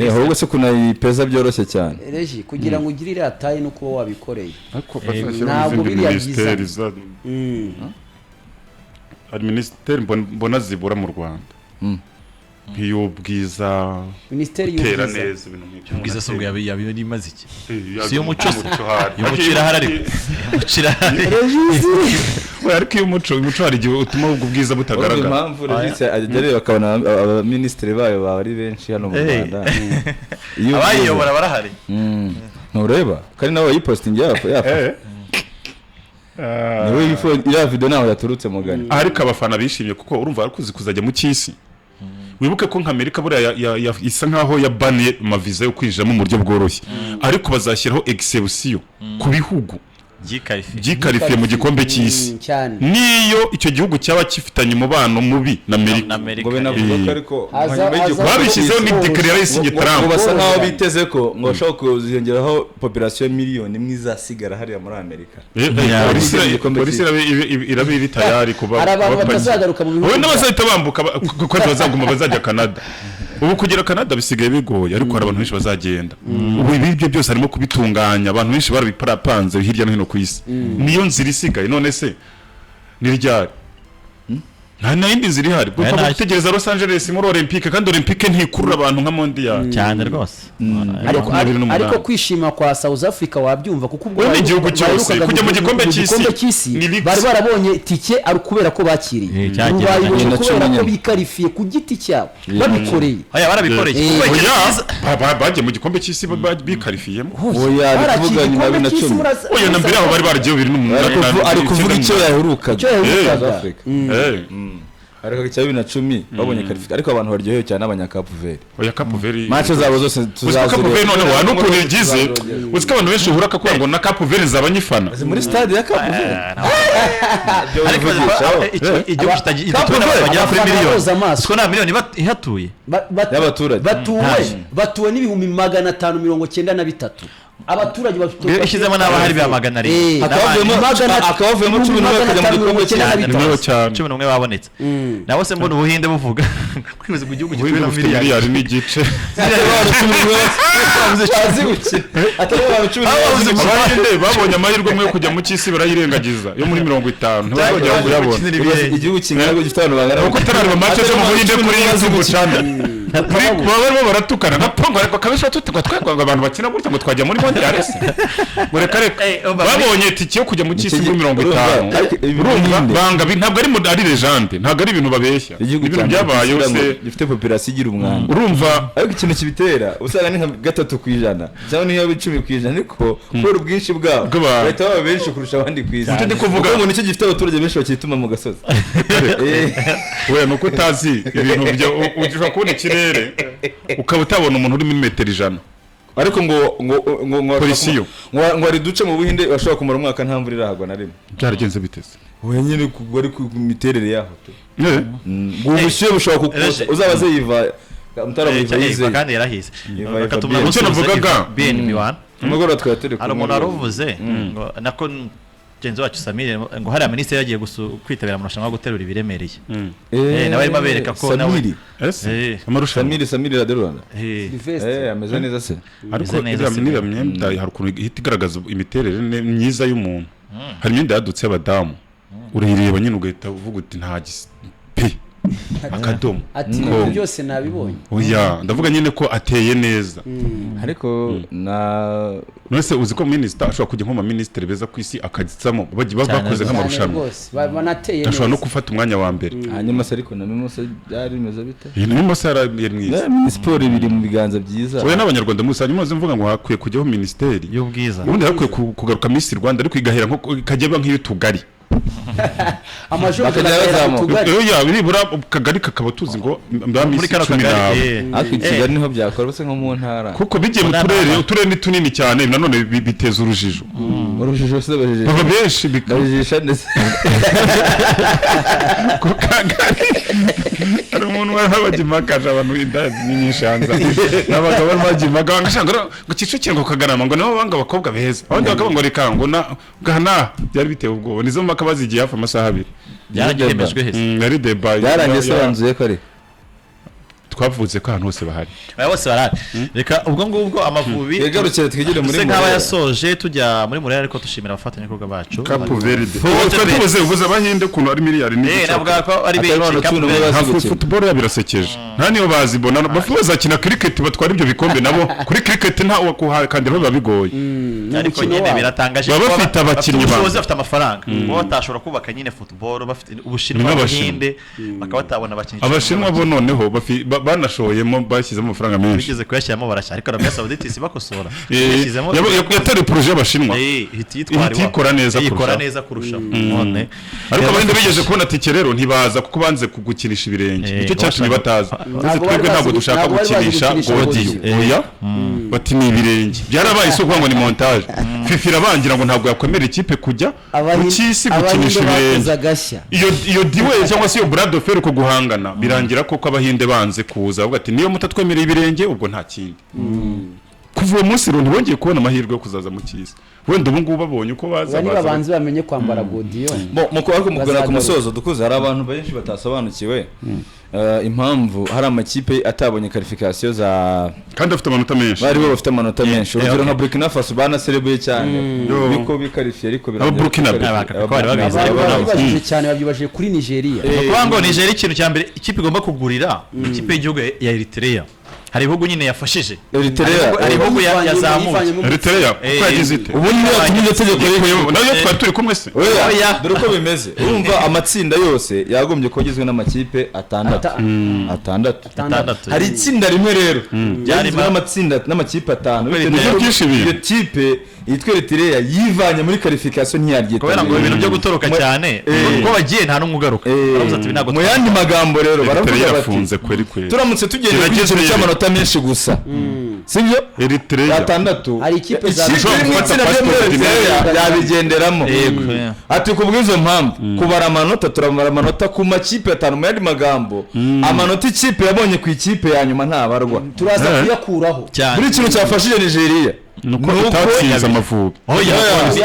ahubwo se kunayipeza byoroshye cyane Reji kugira ngo ugirire ataye no kuba wabikoreye ntabwo biri yagize administrateur mbona zibura mu Rwanda nk'iy'ubwiza ministeri y'ubwiza neza ibintu nk'ibyo ubwiza so yabiyo rimaze iki si yo muco y'umucira harari umucira we ariko umuco hari igihe utuma ubwo bwiza butagaragara impamvu rero agere bakabona abaministeri bayo bari benshi hano mu Rwanda abayiyobora barahari ntureba kandi nawe yiposting yafa niwe ya video naho yaturutse mugani ariko abafana bishimye kuko urumva arikuzi kuzajya mu cyisi wibuke ko nk'Amerika buriya isa nkaho yabaniye amaviza yo kwijamo mu buryo bworoshye ariko bazashyiraho exception ku bihugu byikarifiye mu gikombe cy'isi niyo icyo gihugu cyaba kifitanye umubano mubi na Amerika ngo benavuga ko ariko babishyizeho ni declaration y'Isingi Trump basa nkaho biteze ko ngo bashobora kuziyongeraho population miliyoni imwe izasigara hariya muri Amerika polisi irabe iri tayari kuba abantu batazagaruka mu bihugu n'abazahita bambuka kuko bazaguma bazajya Canada ubu kugera Canada bisigaye bigoye ariko hari abantu benshi bazagenda ubu ibyo byose harimo kubitunganya abantu benshi barabipanze hirya no hino ku isi niyo nzira isigaye none se ni ryari nta yindi nzira ihari kuko gutegereza Los Angeles muri Olympique kandi Olympique ntikurura abantu nka Mondial cyane rwose ariko kwishima kwa South Africa wabyumva kuko ubwo ni igihugu cyose kujya mu gikombe cy'isi bari barabonye tike ari kubera ko bakiriye bayibonye kubera ko bikarifiye ku giti cyabo babikoreye barabikoreye bagiye mu gikombe cy'isi bikarifiyemo tuvuga nyuma ya 2010 na mbere aho bari baragiye 2008 ari kuvuga icyo yaherukaga ariko cya 2010 babonye qualification ariko abantu baryohewe cyane abanyakapu veri oya Cape Verde match zabo zose tuzazira Cape Verde none wa nuko bigize uziko abantu benshi uhura ko ngo na Cape Verde zabanyifana muri stade ya Cape Verde ariko igihugu kitagiye bagera kuri miliyoni siko na miliyoni ihatuye y'abaturage batuwe n'ibihumbi 593 abaturage bafite ishizemo n'abahari bya magana 100 akavuyemo 11 kujya mu gikombe cy'isi 11 babonetse nawe se mbona ubuhinde buvuga kwibuza ku gihugu gifite miliyari n'igice abahinde babonye amahirwe yo kujya mu cy'isi barayirengagiza yo muri 50 ntibajya kuyabona igihugu kingana gifite abantu bangana uko tarareba match zo mu buhinde kuri YouTube channel barimo baratukana napongo ariko kabisha tutukwa twagwa abantu bakina gutya ngo twajya muri Mondial mureka babonye tiki yo kujya mu cy'isi muri 50 urumva banga ntabwo ari legende ntabwo ari ibintu babeshya ibintu byabaye yose gifite population igira umwana urumva ariko ikintu kibitera usanga ni nka 3% cyangwa ni 10% ariko kubera ubwinshi bwabo bahita baba benshi kurusha abandi kwisi ndi kuvuga ngo nicyo gifite abaturage benshi bakituma mu gasozi we nuko utazi ibintu byo ujishwa kubona ikirere ukaba utabona umuntu uri muri metero 100 ariko ngo polisiyo ngo ari duce mu buhinde bashobora kumara umwaka nta mvura irahagwa na rimwe byaragenze biteze we nyine bari ku miterere yaho ngo ubushyuhe bushobora kukuza uzabaze yiva mutaramuyiva kandi yarahise bakatumira icyo navugaga BN1 umugoro twatere hari umuntu aruvuze ngo nako genzo wacu Samire ngo hari minisitiri yagiye kwitabira amarushanwa yo guterura ibiremereye nawe arimo abereka ko nawe amarushanwa Samire la de Rwanda ameze neza se ariko niba myenda hari ukuntu ihita igaragaza imiterere myiza y'umuntu hari imyenda yadutse y'abadamu urayireba nyine ugahita uvuga uti nta pe akadomo ati byose nabibonye oya ndavuga nyine ko ateye neza ariko nose uzi ko minister ashobora kujya nko ma minister beza ku isi akagitsamo bakoze nk'amarushanwa banateye ashobora no gufata umwanya wa mbere hanyuma se ariko namwe mose byari bimeze bite namwe yari mwiza sport biri mu biganza byiza oya n'abanyarwanda musa nyuma mvuga ngo hakwiye kujyaho ministeri y'ubwiza ubundi hakwiye kugaruka Miss Rwanda ariko igahera nko kajyaba nk'iy'utugari amajoro akajya oya biribura kagari kakaba tuzi ngo muri kano kagari Kigali niho byakora bose nko mu ntara kuko bigiye mu turere ni tunini cyane nanone biteza urujijo se bajije baba benshi bikajisha ndetse ari umuntu w'abagimakaje abantu indazi n'inyishanza n'abagabo b'abagimaka ngashanga ngo Kicukiro ngo kagarama ngo nabo banga abakobwa beza abandi bakaba ngo reka ngo na gahana byari biteye ubwoba nizo maka bazigiye hafi amasaha 2 byaragihemejwe hese ari debate yarangiye sobanzuye ko ari twavuze ko ahantu hose bahari bose barari reka ubwo ngubwo Amavubi yegarukire twigire muri nk'aba yasoje tujya muri Murera ariko dushimira abafatanyabikorwa bacu Cape Verde ubuze abahinde kuntu ari miliyari n'igice navuga ko ari benshi Cape Verde football yabirasekeje nta niyo bazibona bafuza kina cricket batwara ibyo bikombe nabo kuri cricket nta wakandira biba bigoye ariko nyine biratangaje baba bafite abakinnyi bafite amafaranga bo batashobora kubaka nyine football bafite ubushinwa n'abahinde bakaba batabona abakinnyi abashinwa bo noneho banashoyemo bashyizemo amafaranga menshi bigeze kuyashyiramo barashya ariko Arabia Saudite bakosora yatari projet y'abashinwa ikora neza kurusha none ariko abandi bigeze kubona tike rero ntibaza kuko banze kugukinisha ibirenge icyo cyatumye bataza twebwe ntabwo dushaka gukinisha audio oya bati ni ibirenge byarabaye isoko ngo ni montage FIFA irabangira ngo ntabwo yakwemera ikipe kujya mu cy'isi gukinisha ibirenge iyo diwe cyangwa se iyo brad of fer ko guhangana birangira koko abahinde banze kuza avuga ati niyo mutatwemereye ibirenge ubwo nta kindi kuva uwo munsi rero ntibongeye kubona amahirwe yo kuzaza mu cy'isi wenda ubu ngubu babonye uko baza babanze bamenye kwambara godiyo mu kugana ku musozo dukuze hari abantu benshi batasobanukiwe impamvu hari amakipe atabonye qualification za kandi afite amanota menshi bari bafite amanota menshi urugero nka Burkina Faso banaserebuye cyane biko bikarifiye ariko Burkina babajije cyane babyibajije kuri Nigeria kuvuga ngo Nigeria ikintu cya mbere ikipe igomba kugurira ikipe y'igihugu ya Eritrea hari ibihugu nyine yafashije Eritrea hari ibihugu yazamutse Eritrea uko yagize ite ubu niyo tumenye tegeko nayo twari turi kumwe se dore uko bimeze urumva amatsinda yose yagombye kogizwe n'amakipe atandatu hari itsinda rimwe rero byari n'amatsinda n'amakipe 5 iyo kipe yitwa Eritrea yivanye muri qualification ntiyarye kubera ngo ibintu byo gutoroka cyane kuko bagiye nta n'umugaruka baravuze ati binago mu yandi magambo rero baravuga bati kweri turamutse tugendeye ku kintu cy'amanota menshi gusa sibyo Eritrea atandatu hari ikipe za yabigenderamo ati kubwizo mpamvu kubara amanota turamara amanota ku makipe 5 mu yandi magambo amanota ikipe yabonye ku ikipe ya nyuma ntabarwa turaza kuyakuraho buri kintu cyafashije Nigeria nuko itatsinze Amavubi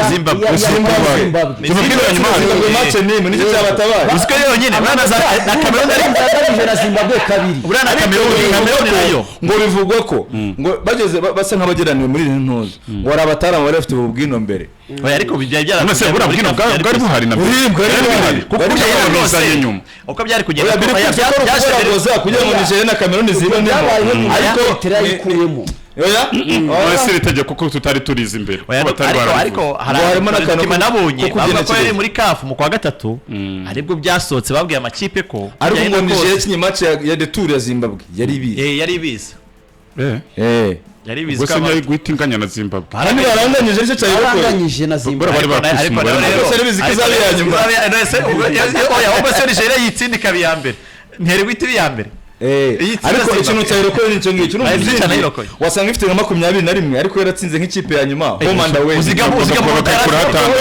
Zimbabwe tubwira nyuma match ni nicyo cyabatabaye usiko yonyine bana za Cameroon ari na Zimbabwe kabiri urana Cameroon nayo ngo bivugwa ko ngo bageze basa nk'abageraniwe muri ntuzo ngo arabatara bari bafite ubwino mbere oya ariko bijya byaramaze Ubwino bwari buhari na kuko byari nyuma uko byari kugenda byashobora kugira ngo Nigeria na Cameroon zibone ariko terayikuyemo Wese itegeko kuko tutari turize imbere ariko harimo n'akantu nabonye bavuga ko yari muri CAF mu kwa gatatu aribwo byasohotse babwiye amakipe ko ariko ngo Nigeria kinye match ya de Tour ya Zimbabwe yari bize yari bize gusa nyari guhitinganya na Zimbabwe kandi baranganyije nicyo cyari baranganyije na Zimbabwe bari bakushimwe ariko service kizabe ya nyuma oya ubwo se Nigeria yitsindi kabi ya mbere ntere gwiti ya mbere ariko ikintu cyairokoye nicyo ngicyo wasanga ifite nka 21 ariko yaratsinze nk'ikipe ya nyuma home and away uzigamo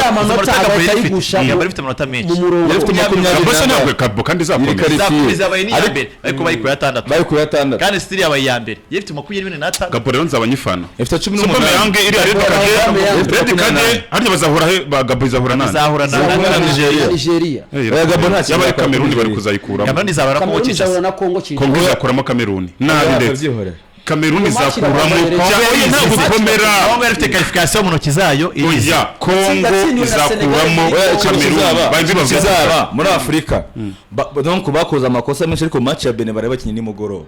amanota agahita yabari ifite amanota menshi yarifite 20 bose ntabwo kabo kandi zabaye ni yambere ariko bari ku yatandatu kandi still yabaye yambere yifite 25 gabo rero nzabanyifana ifite 18 yange iri red kade harya bazahura he gabo izahura nani na Nigeria gabo nta yabaye Cameroon bari kuzayikuramo Cameroon izabara ko Cameroon na Congo Kongo izakuramo Cameroon ndetse Cameroon izakuramo nta gukomera Kongo ifite qualification mu ntoki zayo Kongo izakuramo Cameroon bazaba muri Afrika donc bakoze amakosa menshi ariko match ya Benin bare bakinye ni mugoroba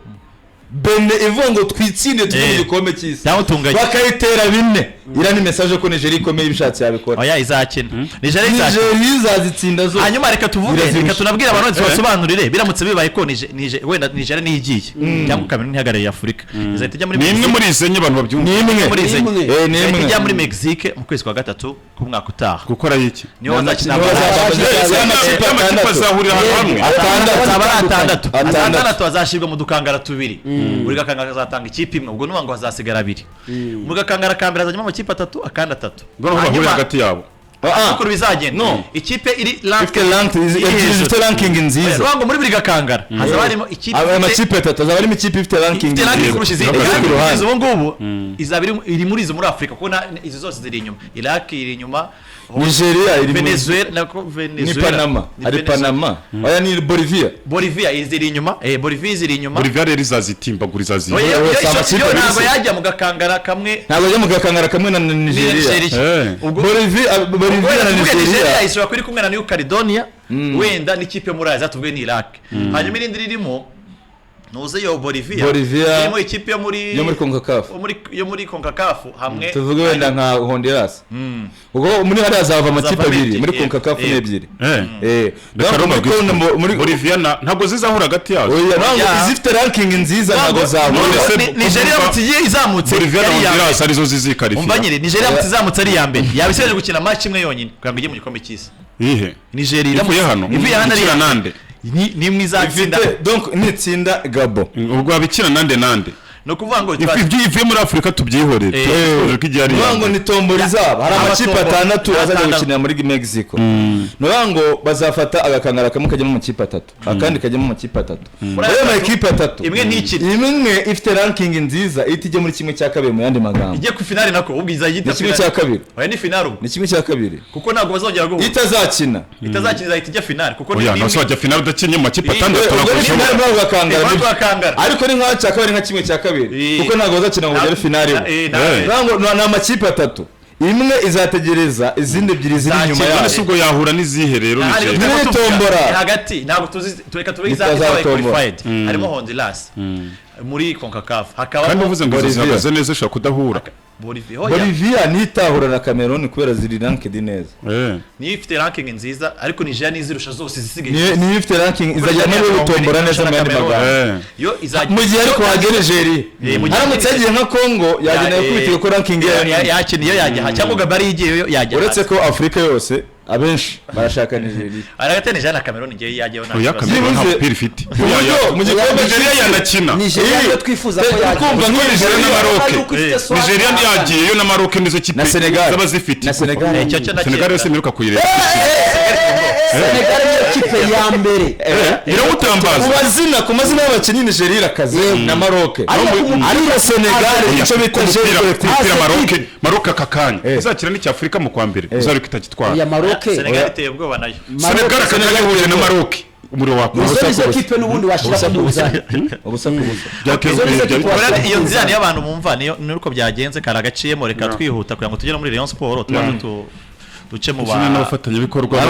Benin ivongo twitsinde turi gikombe cy'isi bakayitera bine ira ni message ko Nigeria ikomeye ibishatse yabikora oya izakina Nigeria izazitsinda zo hanyuma reka tuvuge reka tunabwira abantu basobanurire biramutse bibaye ko wenda Nigeria ni igiye cyangwa Cameroon ntihagarariye Afrika izahita ijya muri nimwe muri izenye abantu babyumva nimwe ijya muri Mexique mu kwezi kwa gatatu ku mwaka utaha gukora iki niyo bazakina bazahurira hamwe atandatu azashirwa mu dukangara tubiri buri gakangara kazatanga ikipe imwe ubwo nubango hazasigara abiri mu gakangara kambere azanyuma amakipe 3 akandi 3 bano bahurira hagati yabo uko bizagenda ikipe iri ranking nziza rubango muri buri gakangara hazaba harimo ikipe amakipe 3 hazaba harimo ikipe ifite ranking kurusha izindi ubu ngubu izaba iri muri izo muri Afrika kuko izo zose ziri inyuma Iraq iri inyuma Nigeria iri Venezuela ni Panama ari Panama oya ni Bolivia iziri inyuma Bolivia iziri inyuma Bolivia rero izazitimbaguriza ziyo ntabwo yajya mu gakangara kamwe na Nigeria Bolivia na Nigeria isura kuri kumwe na New Caledonia wenda n'ikipe muri Asia tuvuge ni Iraq hanyuma irindi ririmo nuze yo Bolivia irimo ikipe yo muri CONCACAF hamwe tuvuge wenda nka Honduras ubwo muri hari azava amakipe abiri muri CONCACAF n'ebyiri muri Bolivia ntabwo zizahura hagati yazo izifite ranking nziza ntabwo zahura Nigeria mutiye izamutse Bolivia na Honduras arizo zizikarifira umbanyire Nigeria mutizamutse ari yambere yabiseje gukina match imwe yonyine kugira ije mu gikombe cy'isi Nigeria ivuye hano ari nande ni mwizatsinda donc nitsinda Gabo ubwo abikina nande no kuvuga ngo ibyo ivuye muri Afrika tubyihorere tuje kijya ari ngo ni tombora izaba hari amakipe 6 azajya gukinira muri Mexico no ngo bazafata agakangara kamwe kajya mu makipe 3 akandi kajya mu makipe 3 ayo makipe 3 imwe ntikiri imwe ifite ranking nziza itije muri kimwe cya kabiri mu yandi magambo ije ku finale nako ubwiza yita kimwe cya kabiri oya ni finale ni kimwe cya kabiri kuko ntabwo bazongera guhura itazakina itijya finale kuko ni nasojya finale udakinye mu makipe 6 turagukangara ariko ni nka cya kabiri nka kimwe cya kabiri kuko ntabwo bazakina ngo bagere finale ngo na amakipe 3 imwe izategereza izindi ebyiri ziri nyuma yayo ubwo yahura n'izihe rero ni tombora hagati ntabwo tuzi tureka tube izabaye qualified harimo Honduras muri CONCACAF hakaba kandi uvuze ngo zihagaze neza ushaka kudahura Bolivia nitahura na Cameroon kubera ziri ranked neza ni ifite ranking nziza ariko Nigeria nizirusha zose zisigaye ni ifite ranking izajya no gutombora neza mu yandi magambo yo izajya mu gihe ariko hagere Nigeria haramutse yagiye nka Congo yagenda yakubitiye ko ranking yakiniye yajya cyangwa Gabari igiye yajya uretse ko Afrika yose abenshi barashaka Nigeria aragate Nigeria na Cameroon igiye yajyaho na Cameroon piri fit mu gikombe Nigeria yanakina Nigeria twifuza ko yajya kumva nko Nigeria na Maroc Nigeria yagiye yo na Maroc nizo kipe zaba zifite na Senegal Senegal yose miruka kuyireba Senegal ni kipe ya mbere iramutambaza ku mazina y'abakinnyi Nigeria irakaze na Maroc ariko Senegal icyo bita Maroc kakanya izakira n'icya Afrika mu kwa mbere uzari kitagitwara ya Maroc Senegal iteye ubwoba nayo Senegal kakanyahuje na Maroc umuro wako izo kipe n'ubundi washira kubuza ubusa iyo nzira niyo abantu bumva niyo nuko byagenze karagaciyemo reka twihuta kugira ngo tugere muri Rayon Sport tuba duce mu n'abafatanya bikorwa